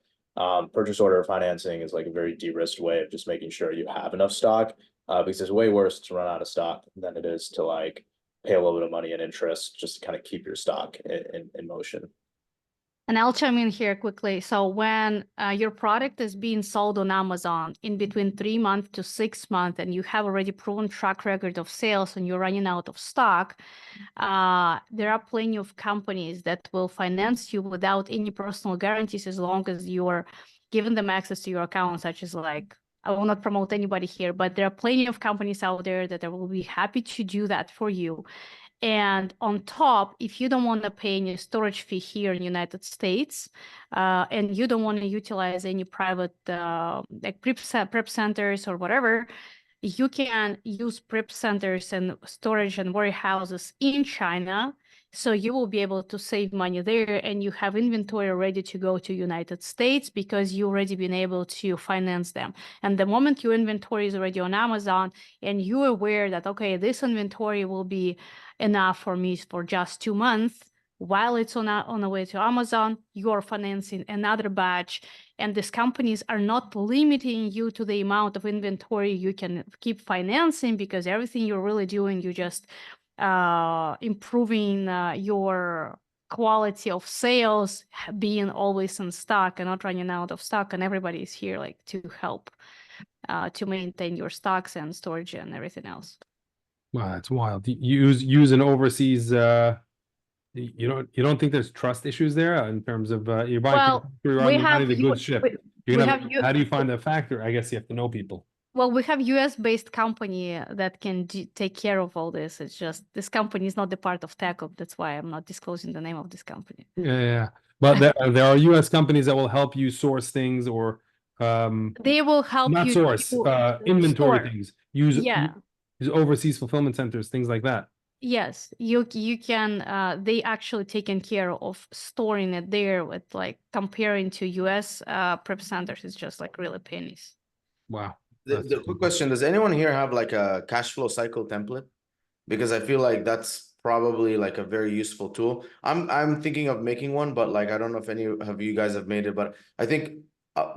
purchase order financing is like a very de-risked way of just making sure you have enough stock, because it's way worse to run out of stock than it is to like pay a little bit of money and interest just to kind of keep your stock in motion. And I'll chime in here quickly. So when your product is being sold on Amazon in between 3 months to 6 months, and you have already proven track record of sales and you're running out of stock, there are plenty of companies that will finance you without any personal guarantees as long as you're giving them access to your account, such as like, I will not promote anybody here, but there are plenty of companies out there that will be happy to do that for you. And on top, if you don't want to pay any storage fee here in the United States, and you don't want to utilize any private like prep centers or whatever, you can use prep centers and storage and warehouses in China. So you will be able to save money there, and you have inventory ready to go to United States because you already been able to finance them. And the moment your inventory is already on Amazon and you're aware that, okay, this inventory will be enough for me for just 2 months, while it's on the way to Amazon, you're financing another batch, and these companies are not limiting you to the amount of inventory you can keep financing, because everything you're really doing, you just improving your quality of sales, being always in stock and not running out of stock, and everybody is here like to help to maintain your stocks and storage and everything else. Wow, that's wild. Use an overseas. You don't think there's trust issues there in terms of you're buying Well, from you're we on have the goods ship. You're we gonna have you. how do you find a factor? I guess you have to know people. Well, we have US-based company that can take care of all this. It's just this company is not the part of Teco. That's why I'm not disclosing the name of this company. Yeah. But there are US companies that will help you source things or They will help not you source to inventory store. things. Yeah. Use overseas fulfillment centers, things like that. Yes, you can. They actually taken care of storing it there. With like comparing to US prep centers, it's just like really pennies. Wow. The quick question, does anyone here have like a cash flow cycle template? Because I feel like that's probably like a very useful tool. I'm thinking of making one, but like I don't know if any of you guys have made it, but I think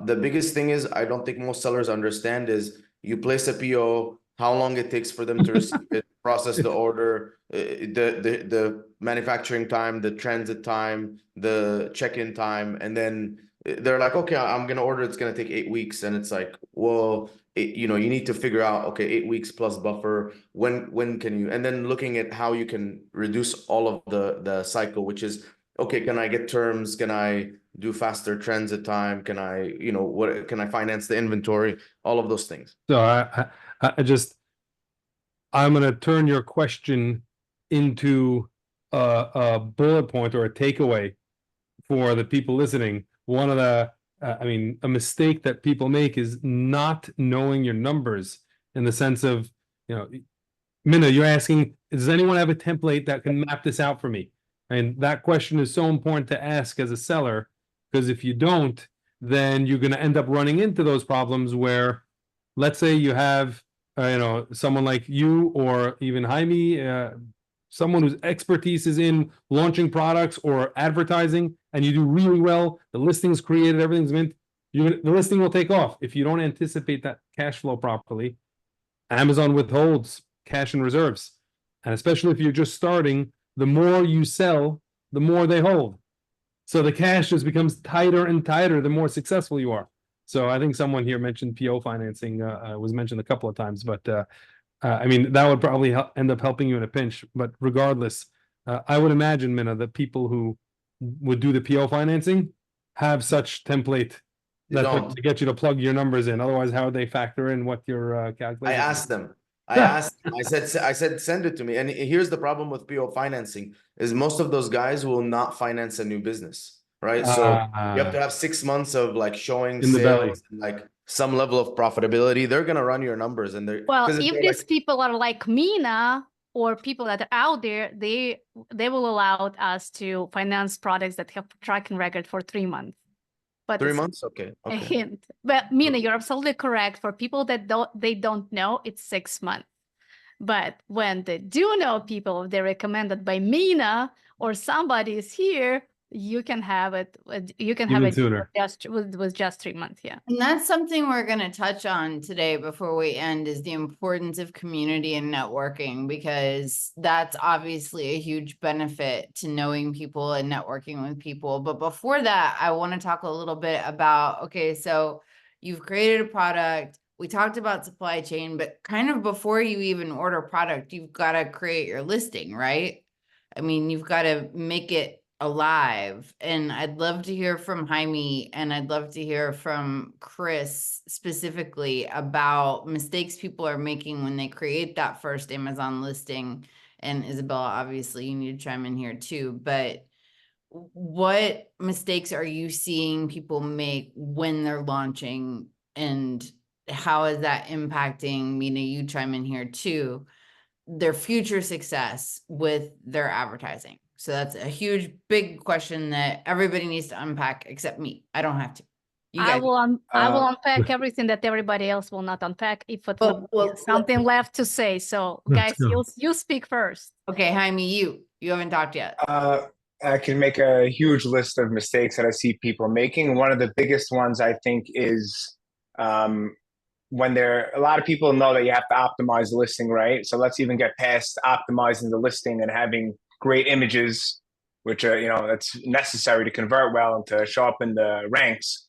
the biggest thing is I don't think most sellers understand is you place a PO, how long it takes for them to receive it, process the order, the manufacturing time, the transit time, the check-in time, and then they're like, okay, I'm gonna order, it's gonna take 8 weeks, and it's like, well, you know, you need to figure out, okay, 8 weeks plus buffer, when can you, and then looking at how you can reduce all of the cycle, which is, okay, can I get terms? Can I do faster transit time? Can I, you know, what can I finance the inventory? All of those things. So I'm gonna turn your question into a bullet point or a takeaway for the people listening. One of the a mistake that people make is not knowing your numbers, in the sense of, you know, Minna, you're asking, does anyone have a template that can map this out for me? And that question is so important to ask as a seller, because if you don't, then you're going to end up running into those problems where, let's say you have, someone like you or even Jaime, someone whose expertise is in launching products or advertising, and you do really well, the listing's created, everything's mint, the listing will take off. If you don't anticipate that cash flow properly, Amazon withholds cash and reserves. And especially if you're just starting, the more you sell, the more they hold. So the cash just becomes tighter and tighter the more successful you are. So I think someone here mentioned PO financing, was mentioned a couple of times, but that would probably end up helping you in a pinch. But regardless, I would imagine, Minna, that people who would do the PO financing have such template to get you to plug your numbers in. Otherwise, how would they factor in what your calculation? I asked them. I said, send it to me. And here's the problem with PO financing is most of those guys will not finance a new business, right? So you have to have 6 months of like showing in the belly, sales and like some level of profitability. They're gonna run your numbers, and they're well, if these people are like Mina or people that are out there, they will allow us to finance products that have tracking record for 3 months. But 3 months, okay. A hint. But Mina, you're absolutely correct. For people that don't know, it's 6 months. But when they do know people, they're recommended by Mina or somebody is here, you can have it. You can Even have it sooner. with just 3 months. Yeah. And that's something we're going to touch on today before we end, is the importance of community and networking, because that's obviously a huge benefit to knowing people and networking with people. But before that, I want to talk a little bit about, okay, so you've created a product. We talked about supply chain, but kind of before you even order product, you've got to create your listing, right? I mean, you've got to make it alive. And I'd love to hear from Jaime, and I'd love to hear from Chris specifically about mistakes people are making when they create that first Amazon listing. And Isabella, obviously you need to chime in here too, but what mistakes are you seeing people make when they're launching, and how is that impacting, Mina, you chime in here too, their future success with their advertising? So that's a huge, big question that everybody needs to unpack except me. I don't have to. You I guys. will I will unpack everything that everybody else will not unpack if it Well, will be something left to say. So Let's guys, go. you speak first. Okay, Jaime, you haven't talked yet. I can make a huge list of mistakes that I see people making. One of the biggest ones, I think, is when a lot of people know that you have to optimize the listing, right? So let's even get past optimizing the listing and having great images, which are, that's necessary to convert well and to show up in the ranks.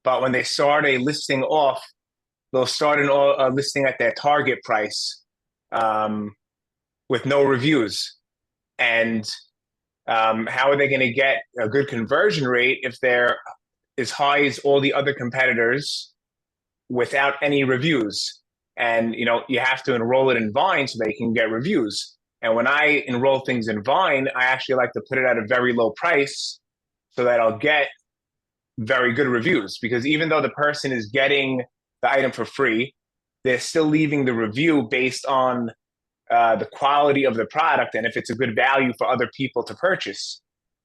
But when they start a listing off, they'll start a listing at their target price with no reviews. And how are they going to get a good conversion rate if they're as high as all the other competitors without any reviews? And you have to enroll it in Vine so they can get reviews. And when I enroll things in Vine, I actually like to put it at a very low price so that I'll get very good reviews, because even though the person is getting the item for free, they're still leaving the review based on the quality of the product and if it's a good value for other people to purchase.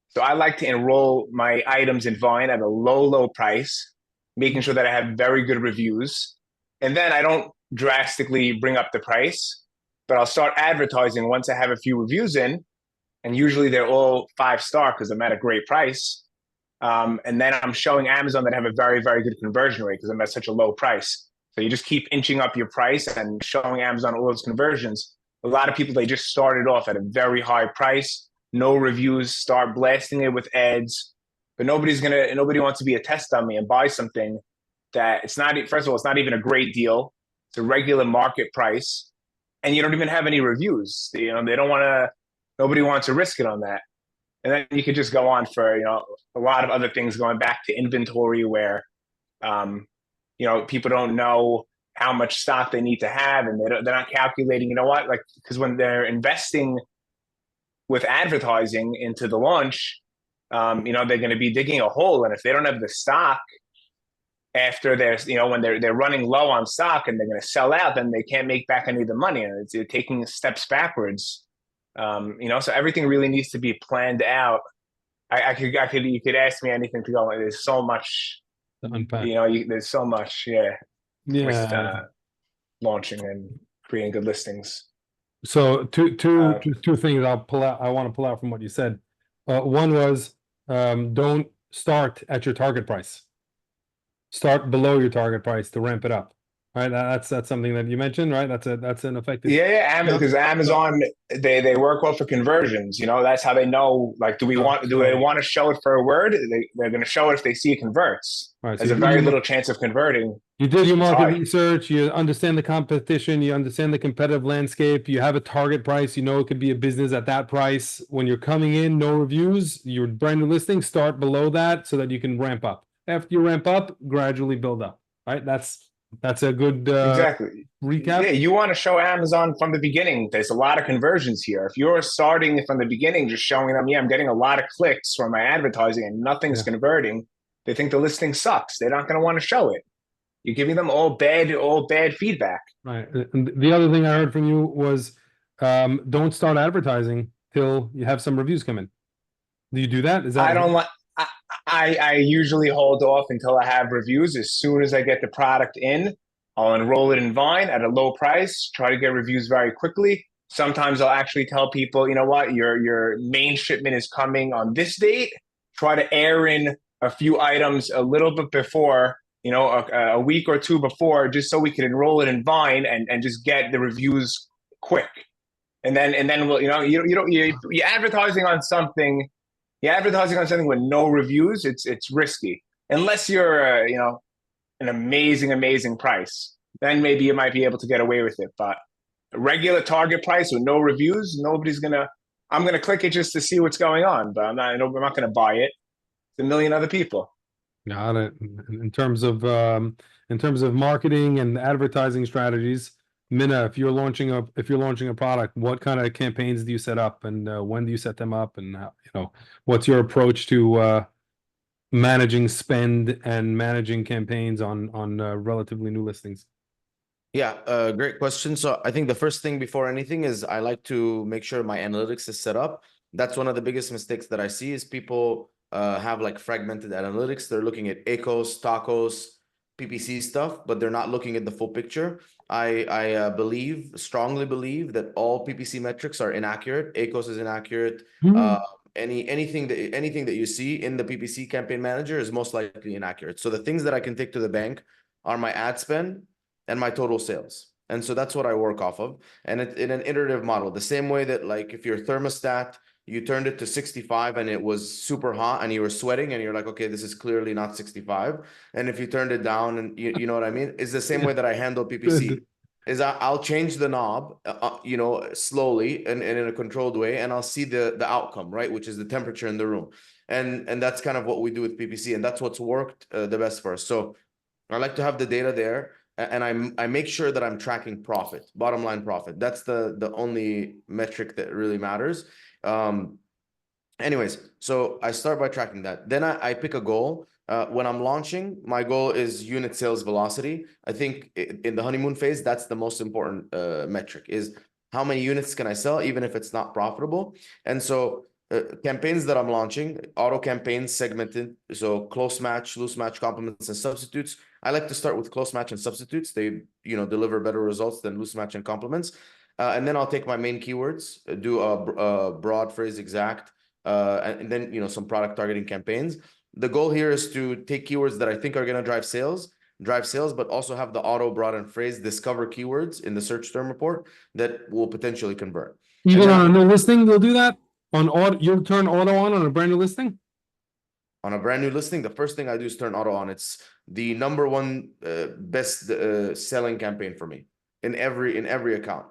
So I like to enroll my items in Vine at a low price, making sure that I have very good reviews. And then I don't drastically bring up the price, but I'll start advertising once I have a few reviews in. And usually they're all 5-star because I'm at a great price. And then I'm showing Amazon that I have a very, very good conversion rate because I'm at such a low price. So you just keep inching up your price and showing Amazon all those conversions. A lot of people, they just started off at a very high price, no reviews, start blasting it with ads. But nobody wants to be a test dummy and buy something that it's not, first of all, it's not even a great deal. It's a regular market price. And you don't even have any reviews. They don't want to, nobody wants to risk it on that. And then you could just go on for, a lot of other things, going back to inventory where, people don't know how much stock they need to have, and they're not calculating, because when they're investing with advertising into the launch, they're going to be digging a hole. And if they don't have the stock after when they're running low on stock and they're going to sell out, then they can't make back any of the money, and it's taking steps backwards. So everything really needs to be planned out. You could ask me anything to go. There's so much To unpack. there's so much, with launching and creating good listings. So two things I want to pull out from what you said. One was don't start at your target price. Start below your target price to ramp it up. Right, that's something that you mentioned, right? That's an effective. Because Amazon, they work well for conversions. That's how they know. Like, do they want to show it for a word? They're going to show it if they see it converts. Right, so there's a very little chance of converting. You did your market research. You understand the competition. You understand the competitive landscape. You have a target price. It could be a business at that price. When you're coming in, no reviews. Your brand new listing, start below that so that you can ramp up. After you ramp up, gradually build up. Right, that's a good exactly recap. Yeah, you want to show Amazon from the beginning. There's a lot of conversions here. If you're starting from the beginning, just showing them, I'm getting a lot of clicks from my advertising and nothing's converting, they think the listing sucks. They're not going to want to show it. You're giving them all bad feedback. Right. And the other thing I heard from you was don't start advertising till you have some reviews come in. Do you do that? Is that I don't like. I usually hold off until I have reviews. As soon as I get the product in, I'll enroll it in Vine at a low price, try to get reviews very quickly. Sometimes I'll actually tell people, you know what, your main shipment is coming on this date. try to air in a few items a little bit before, you know, a week or two before, just so we can enroll it in Vine and just get the reviews quick. And then we'll, you know, you're advertising on something. You're advertising on something with no reviews. It's risky unless you're you know, an amazing price. Then maybe you might be able to get away with it. But a regular target price with no reviews, nobody's gonna. I'm gonna click it just to see what's going on, but I'm not gonna buy it. It's a million other people. Got it. In terms of marketing and advertising strategies, Minna, if you're launching a product, what kind of campaigns do you set up, and when do you set them up, and how, you know, what's your approach to managing spend and managing campaigns on relatively new listings? Yeah, great question. So I think the first thing before anything is I like to make sure my analytics is set up. That's one of the biggest mistakes that I see is people have like fragmented analytics. They're looking at ACOS, TACOS, PPC stuff, but they're not looking at the full picture. I strongly believe that all PPC metrics are inaccurate. ACOS is inaccurate. Anything that you see in the PPC campaign manager is most likely inaccurate. So the things that I can take to the bank are my ad spend and my total sales. And so that's what I work off of. And it, in an iterative model, the same way that like if your thermostat, you turned it to 65 and it was super hot and you were sweating and you're like, okay, this is clearly not 65. And if you turned it down and you know what I mean? It's the same way that I handle PPC. Good. Is I'll change the knob, you know, slowly and in a controlled way, and I'll see the outcome, right? Which is the temperature in the room. And that's kind of what we do with PPC. And that's what's worked the best for us. So I like to have the data there. And I make sure that I'm tracking profit, bottom line profit. That's the only metric that really matters. Anyways, so I start by tracking that. Then I pick a goal. When I'm launching, my goal is unit sales velocity. I think in the honeymoon phase, that's the most important metric is how many units can I sell, even if it's not profitable. And so campaigns that I'm launching, auto campaigns segmented. So close match, loose match, complements, and substitutes. I like to start with close match and substitutes. They, you know, deliver better results than loose match and complements. And then I'll take my main keywords, do a broad phrase exact, and then, you know, some product targeting campaigns. The goal here is to take keywords that I think are going to drive sales, but also have the auto broaden phrase discover keywords in the search term report that will potentially convert. Even on a new listing, they'll do that? On auto, you'll turn auto on a brand new listing? On a brand new listing, the first thing I do is turn auto on. It's the number one best selling campaign for me in every account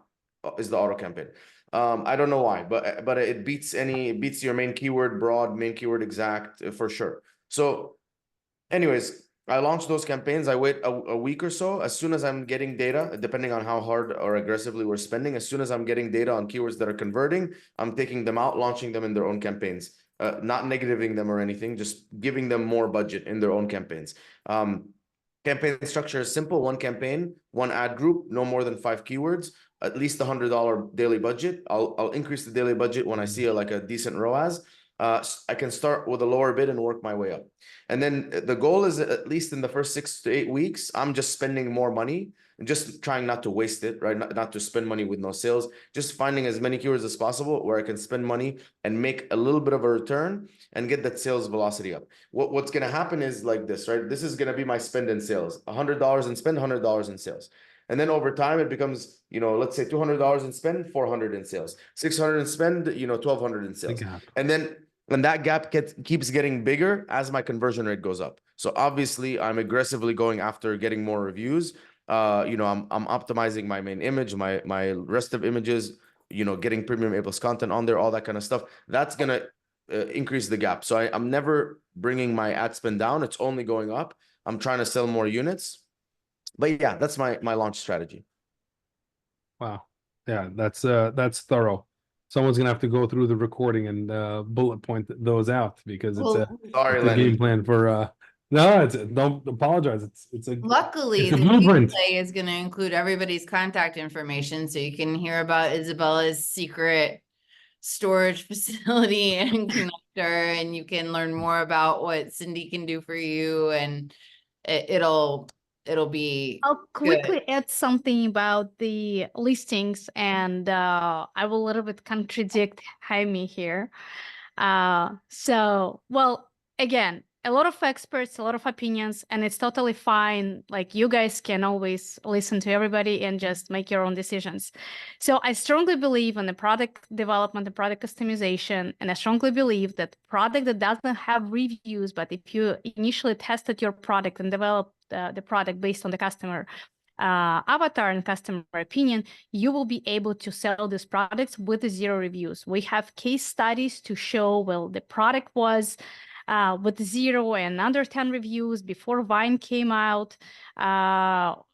is the auto campaign. I don't know why, but it beats your main keyword broad, main keyword exact for sure. So anyways, I launch those campaigns. I wait a week or so. As soon as I'm getting data, depending on how hard or aggressively we're spending, as soon as I'm getting data on keywords that are converting, I'm taking them out, launching them in their own campaigns. Not negativing them or anything, just giving them more budget in their own campaigns. Campaign structure is simple: one campaign, one ad group, no more than 5 keywords, at least $100 daily budget. I'll increase the daily budget when I see a decent ROAS. I can start with a lower bid and work my way up. And then the goal is at least in the first 6 to 8 weeks, I'm just spending more money and just trying not to waste it, right? Not to spend money with no sales, just finding as many keywords as possible where I can spend money and make a little bit of a return and get that sales velocity up. What's going to happen is like this, right? This is going to be my spend in sales, $100 in spend, $100 in sales. And then over time, it becomes, you know, let's say $200 in spend, 400 in sales, 600 in spend, you know, 1200 in sales. And then when that gap keeps getting bigger as my conversion rate goes up. So obviously I'm aggressively going after getting more reviews. You know, I'm optimizing my main image, my rest of images, you know, getting premium A+ content on there, all that kind of stuff. That's going to increase the gap. So I'm never bringing my ad spend down. It's only going up. I'm trying to sell more units. But yeah, that's my launch strategy. Wow. Yeah, that's thorough. Someone's gonna have to go through the recording and bullet point those out because it's a game plan for no, don't apologize. It's a luckily it's a the blueprint. replay is going to include everybody's contact information, so you can hear about Isabella's secret storage facility and connector, and you can learn more about what Cindy can do for you, and it'll be I'll quickly good. add something about the listings, and I will a little bit contradict Jaime here. Well, again, a lot of experts, a lot of opinions, and it's totally fine. Like, you guys can always listen to everybody and just make your own decisions. So I strongly believe in the product development and product customization. And I strongly believe that product that doesn't have reviews, but if you initially tested your product and developed the product based on the customer avatar and customer opinion, you will be able to sell these products with 0 reviews. We have case studies to show, well, the product was with 0 and under 10 reviews before Vine came out.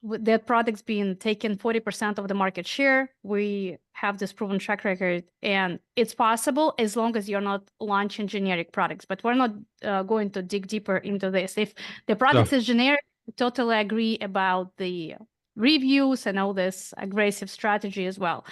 With that product's being taken 40% of the market share. We have this proven track record, and it's possible as long as you're not launching generic products. But we're not going to dig deeper into this. If the product is generic, I totally agree about the reviews and all this aggressive strategy as well.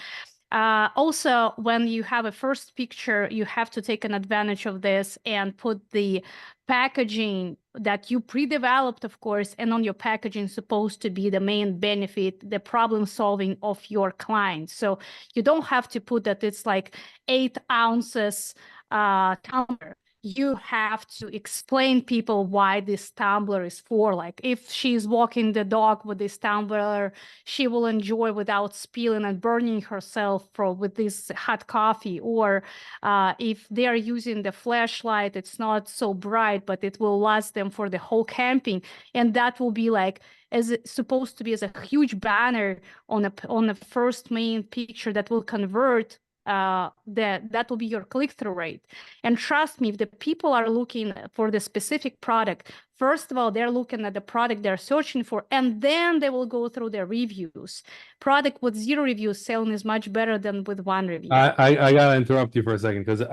Also, when you have a first picture, you have to take an advantage of this and put the packaging that you pre-developed, of course, and on your packaging supposed to be the main benefit, the problem solving of your client. So you don't have to put that it's like 8 ounces tumbler. You have to explain people why this tumbler is for. Like, if she's walking the dog with this tumbler, she will enjoy without spilling and burning herself with this hot coffee. Or if they are using the flashlight, it's not so bright, but it will last them for the whole camping. And that will be like, as it's supposed to be as a huge banner on the first main picture that will convert. That will be your click-through rate. And trust me, if the people are looking for the specific product, first of all, they're looking at the product they're searching for, and then they will go through their reviews. Product with 0 reviews selling is much better than with 1 review. I gotta interrupt you for a second, because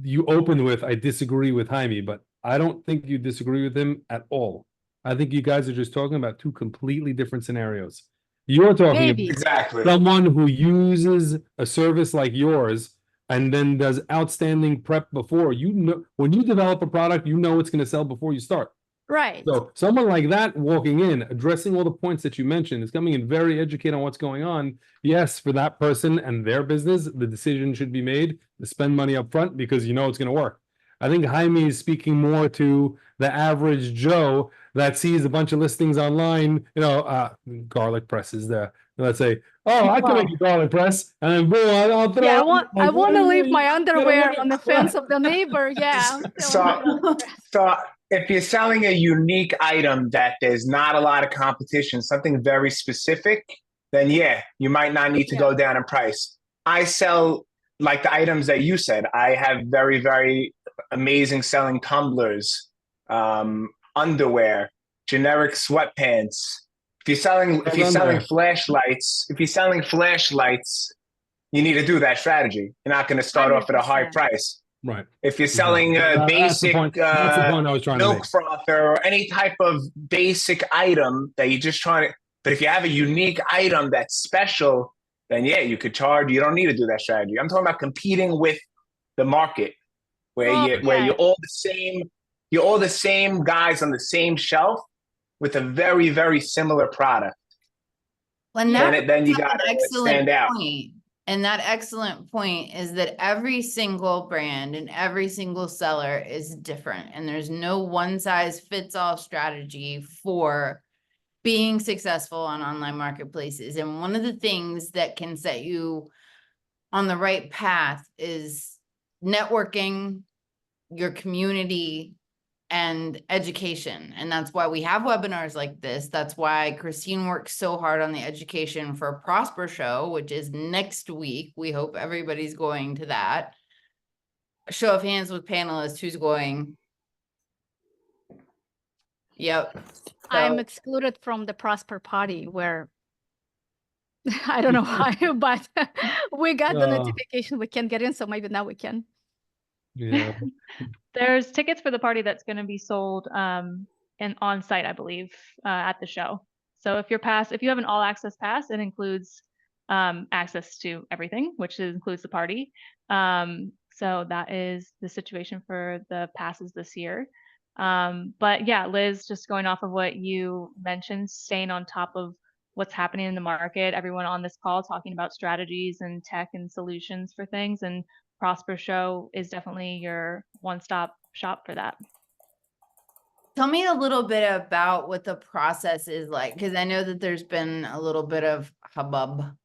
you opened with, I disagree with Jaime, but I don't think you disagree with him at all. I think you guys are just talking about 2 completely different scenarios. You're talking Maybe. about Exactly. someone who uses a service like yours and then does outstanding prep before. You know, when you develop a product, you know it's going to sell before you start. Right. So someone like that walking in, addressing all the points that you mentioned, is coming in very educated on what's going on. Yes, for that person and their business, the decision should be made to spend money up front because you know it's going to work. I think Jaime is speaking more to the average Joe that sees a bunch of listings online, garlic presses there. Let's say, oh, I can make a garlic press, and then boom, I'll throw. Yeah, it I want to leave my underwear look on the fence of the neighbor. Yeah. So if you're selling a unique item that there's not a lot of competition, something very specific, then yeah, you might not need to go down in price. I sell like the items that you said. I have very, very amazing selling tumblers, underwear, generic sweatpants. If you're selling flashlights, you need to do that strategy. You're not going to start off at a high 100%. price. Right. If you're selling basic That's the point I was trying to make. milk frother or any type of basic item that you're just trying to, but if you have a unique item that's special, then yeah, you could charge. You don't need to do that strategy. I'm talking about competing with the market, where you're all the same guys on the same shelf with a very, very similar product. Well, Then you got to stand out. Point. And that excellent point is that every single brand and every single seller is different. And there's no one size fits all strategy for being successful on online marketplaces. And one of the things that can set you on the right path is networking, your community, and education. And that's why we have webinars like this. That's why Christine works so hard on the education for Prosper Show, which is next week. We hope everybody's going to that. Show of hands with panelists, who's going? Yep. I'm excluded from the Prosper party where I don't know why, but we got the notification we can get in, so maybe now we can. Yeah. There's tickets for the party that's going to be sold and on site, I believe, at the show. So if you have an all access pass, it includes access to everything, which includes the party. So that is the situation for the passes this year. But yeah, Liz, just going off of what you mentioned, staying on top of what's happening in the market, everyone on this call talking about strategies and tech and solutions for things, and Prosper Show is definitely your one-stop shop for that. Tell me a little bit about what the process is like, because I know that there's been a little bit of hubbub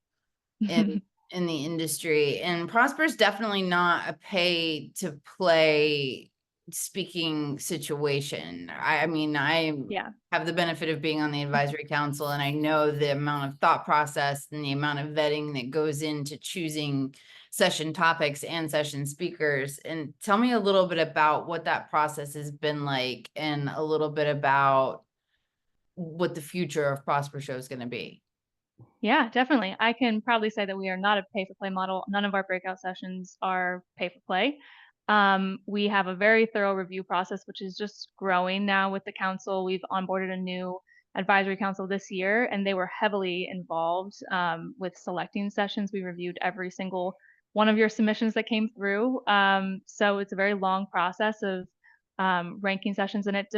in the industry, and Prosper's definitely not a pay to play speaking situation. I mean, I Yeah. have the benefit of being on the advisory council, and I know the amount of thought process and the amount of vetting that goes into choosing session topics and session speakers. And tell me a little bit about what that process has been like, and a little bit about what the future of Prosper Show is going to be. Yeah, definitely. I can proudly say that we are not a pay for play model. None of our breakout sessions are pay for play. We have a very thorough review process, which is just growing now with the council. We've onboarded a new advisory council this year, and they were heavily involved with selecting sessions. We reviewed every single one of your submissions that came through. So it's a very long process of ranking sessions, and it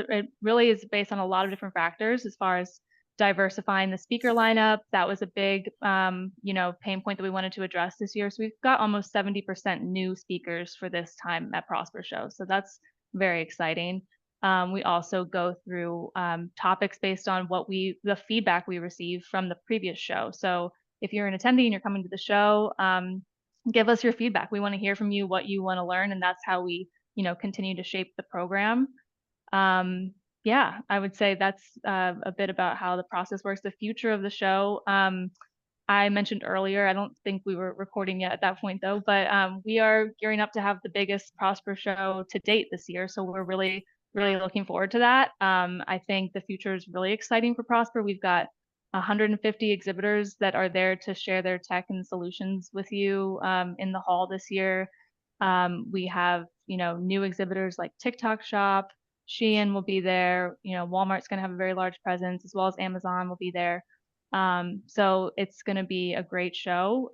really is based on a lot of different factors as far as diversifying the speaker lineup. That was a big, pain point that we wanted to address this year. So we've got almost 70% new speakers for this time at Prosper Show. So that's very exciting. We also go through topics based on the feedback we received from the previous show. So if you're an attendee and you're coming to the show, give us your feedback. We want to hear from you what you want to learn, and that's how we, continue to shape the program. Yeah, I would say that's a bit about how the process works. The future of the show, I mentioned earlier, I don't think we were recording yet at that point though, but we are gearing up to have the biggest Prosper show to date this year. So we're really, really looking forward to that. I think the future is really exciting for Prosper. We've got 150 exhibitors that are there to share their tech and solutions with you in the hall this year. We have, new exhibitors like TikTok Shop, Shein will be there. Walmart's going to have a very large presence, as well as Amazon will be there. So it's going to be a great show.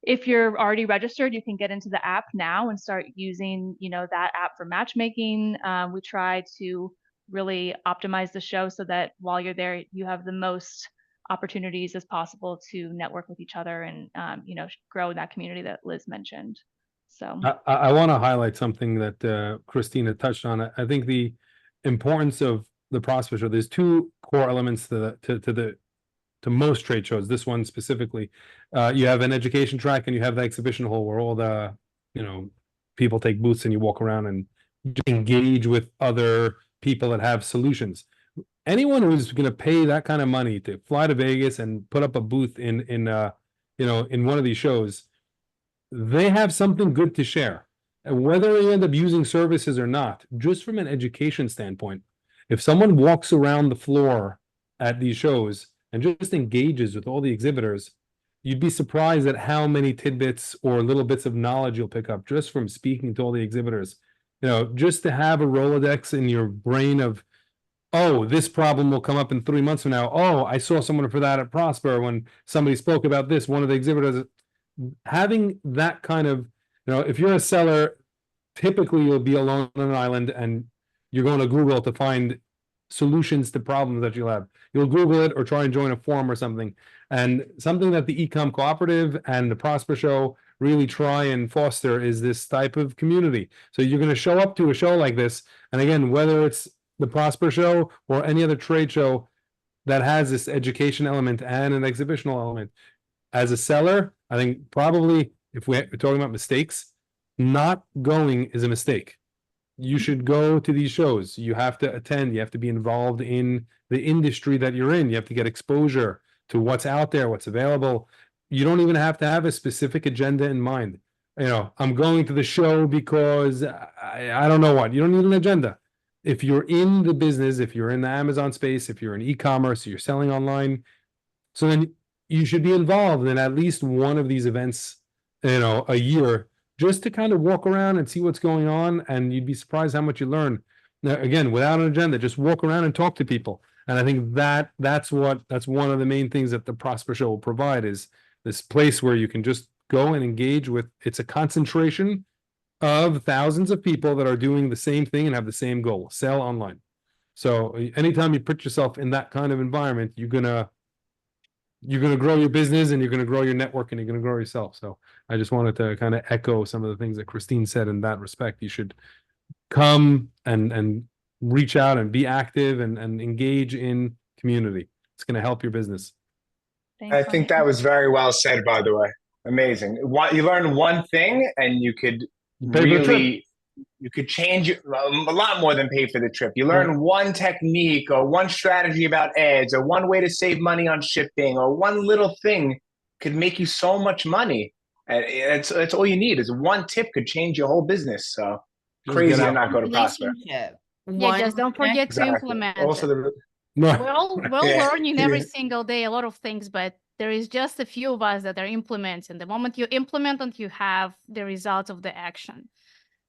If you're already registered, you can get into the app now and start using, that app for matchmaking. We try to really optimize the show so that while you're there, you have the most opportunities as possible to network with each other and, grow that community that Liz mentioned. So I want to highlight something that Christina touched on. I think the importance of the Prosper Show. There's two core elements to most trade shows. This one specifically, you have an education track and you have the exhibition hall where all the people take booths and you walk around and engage with other people that have solutions. Anyone who's going to pay that kind of money to fly to Vegas and put up a booth in one of these shows, they have something good to share. And whether you end up using services or not, just from an education standpoint, if someone walks around the floor at these shows and just engages with all the exhibitors, you'd be surprised at how many tidbits or little bits of knowledge you'll pick up just from speaking to all the exhibitors. Just to have a Rolodex in your brain of, oh, this problem will come up in 3 months from now. Oh, I saw someone for that at Prosper when somebody spoke about this. One of the exhibitors, having that kind of, if you're a seller, typically you'll be alone on an island and you're going to Google to find solutions to problems that you'll have. You'll Google it or try and join a forum or something. And something that the Ecom Cooperative and the Prosper Show really try and foster is this type of community. So you're going to show up to a show like this. And again, whether it's the Prosper Show or any other trade show that has this education element and an exhibitional element, as a seller, I think probably if we're talking about mistakes, not going is a mistake. You should go to these shows. You have to attend. You have to be involved in the industry that you're in. You have to get exposure to what's out there, what's available. You don't even have to have a specific agenda in mind. I'm going to the show because I don't know what. You don't need an agenda. If you're in the business, if you're in the Amazon space, if you're in e-commerce, you're selling online, so then you should be involved in at least one of these events, a year, just to kind of walk around and see what's going on. And you'd be surprised how much you learn. Now, again, without an agenda, just walk around and talk to people. And I think that's one of the main things that the Prosper Show will provide, is this place where you can just go and engage with. It's a concentration of thousands of people that are doing the same thing and have the same goal: sell online. So anytime you put yourself in that kind of environment, you're gonna grow your business and you're gonna grow your network and you're gonna grow yourself. So I just wanted to kind of echo some of the things that Christine said in that respect. You should come and reach out and be active and engage in community. It's going to help your business. Thanks, I think Tony. that was very well said, by the way. Amazing. You learn one thing and you could Pay for the trip. really, you could change a lot more than pay for the trip. You Right. learn one technique or one strategy about ads or one way to save money on shipping or one little thing could make you so much money. And it's all you need is one tip could change your whole business. So Just crazy get to out. not go to Prosper. Relationship. Yeah, just don't forget to Exactly. implement Also, it. the We're Yeah. learning every Yeah. single day a lot of things, but there is just a few of us that are implementing. The moment you implement it, you have the results of the action.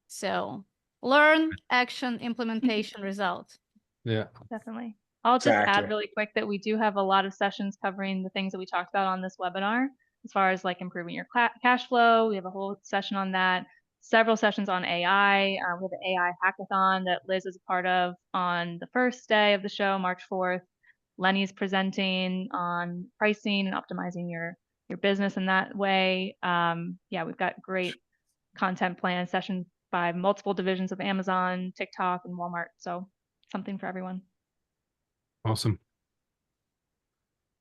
So learn, action, implementation, result. Yeah. Definitely. I'll just add Exactly. really quick that we do have a lot of sessions covering the things that we talked about on this webinar, as far as like improving your cash flow. We have a whole session on that. Several sessions on AI. We have an AI hackathon that Liz is a part of on the first day of the show, March 4th. Lenny's presenting on pricing and optimizing your business in that way. Yeah, we've got great content planned sessions by multiple divisions of Amazon, TikTok, and Walmart. So something for everyone. Awesome.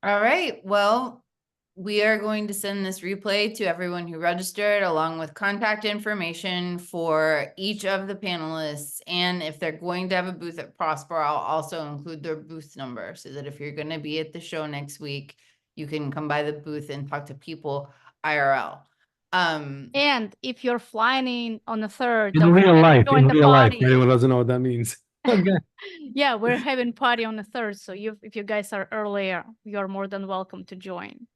All right, well, we are going to send this replay to everyone who registered, along with contact information for each of the panelists. And if they're going to have a booth at Prosper, I'll also include their booth number so that if you're going to be at the show next week, you can come by the booth and talk to people IRL. And if you're flying in on the 3rd, In don't real forget to life, join in the real life, party. anyone doesn't know what that means. Okay. Yeah, we're having party on the 3rd. So if you guys are earlier, you're more than welcome to join.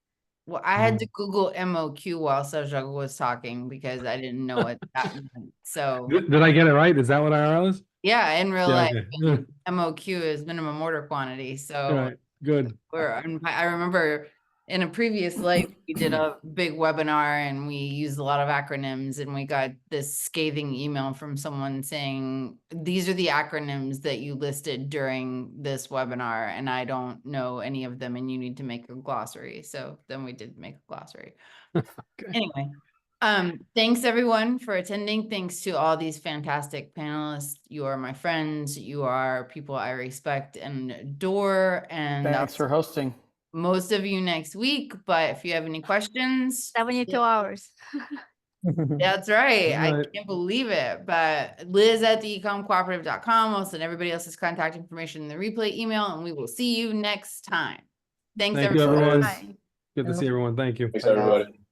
Well, I had to Google MOQ while Sejag was talking because I didn't know what that meant. So Did I get it right? Is that what IRL is? yeah, in real Yeah, life, okay. MOQ is minimum order quantity. All So right, good. I remember in a previous life, we did a big webinar and we used a lot of acronyms, and we got this scathing email from someone saying, these are the acronyms that you listed during this webinar, and I don't know any of them, and you need to make a glossary. So then we did make a glossary. Okay. Anyway, thanks everyone for attending. Thanks to all these fantastic panelists. You are my friends. You are people I respect and adore. And I'll Thanks for hosting. most of you next week, but if you have any questions, 72 hours. that's right. I Right. can't believe it. But Liz at theecomcooperative.com. I'll send everybody else's contact information in the replay email, and we will see you next time. Thanks, Thank you, everyone. everyone. Bye. Good to see everyone. Thank you. Thanks, Bye now. everybody.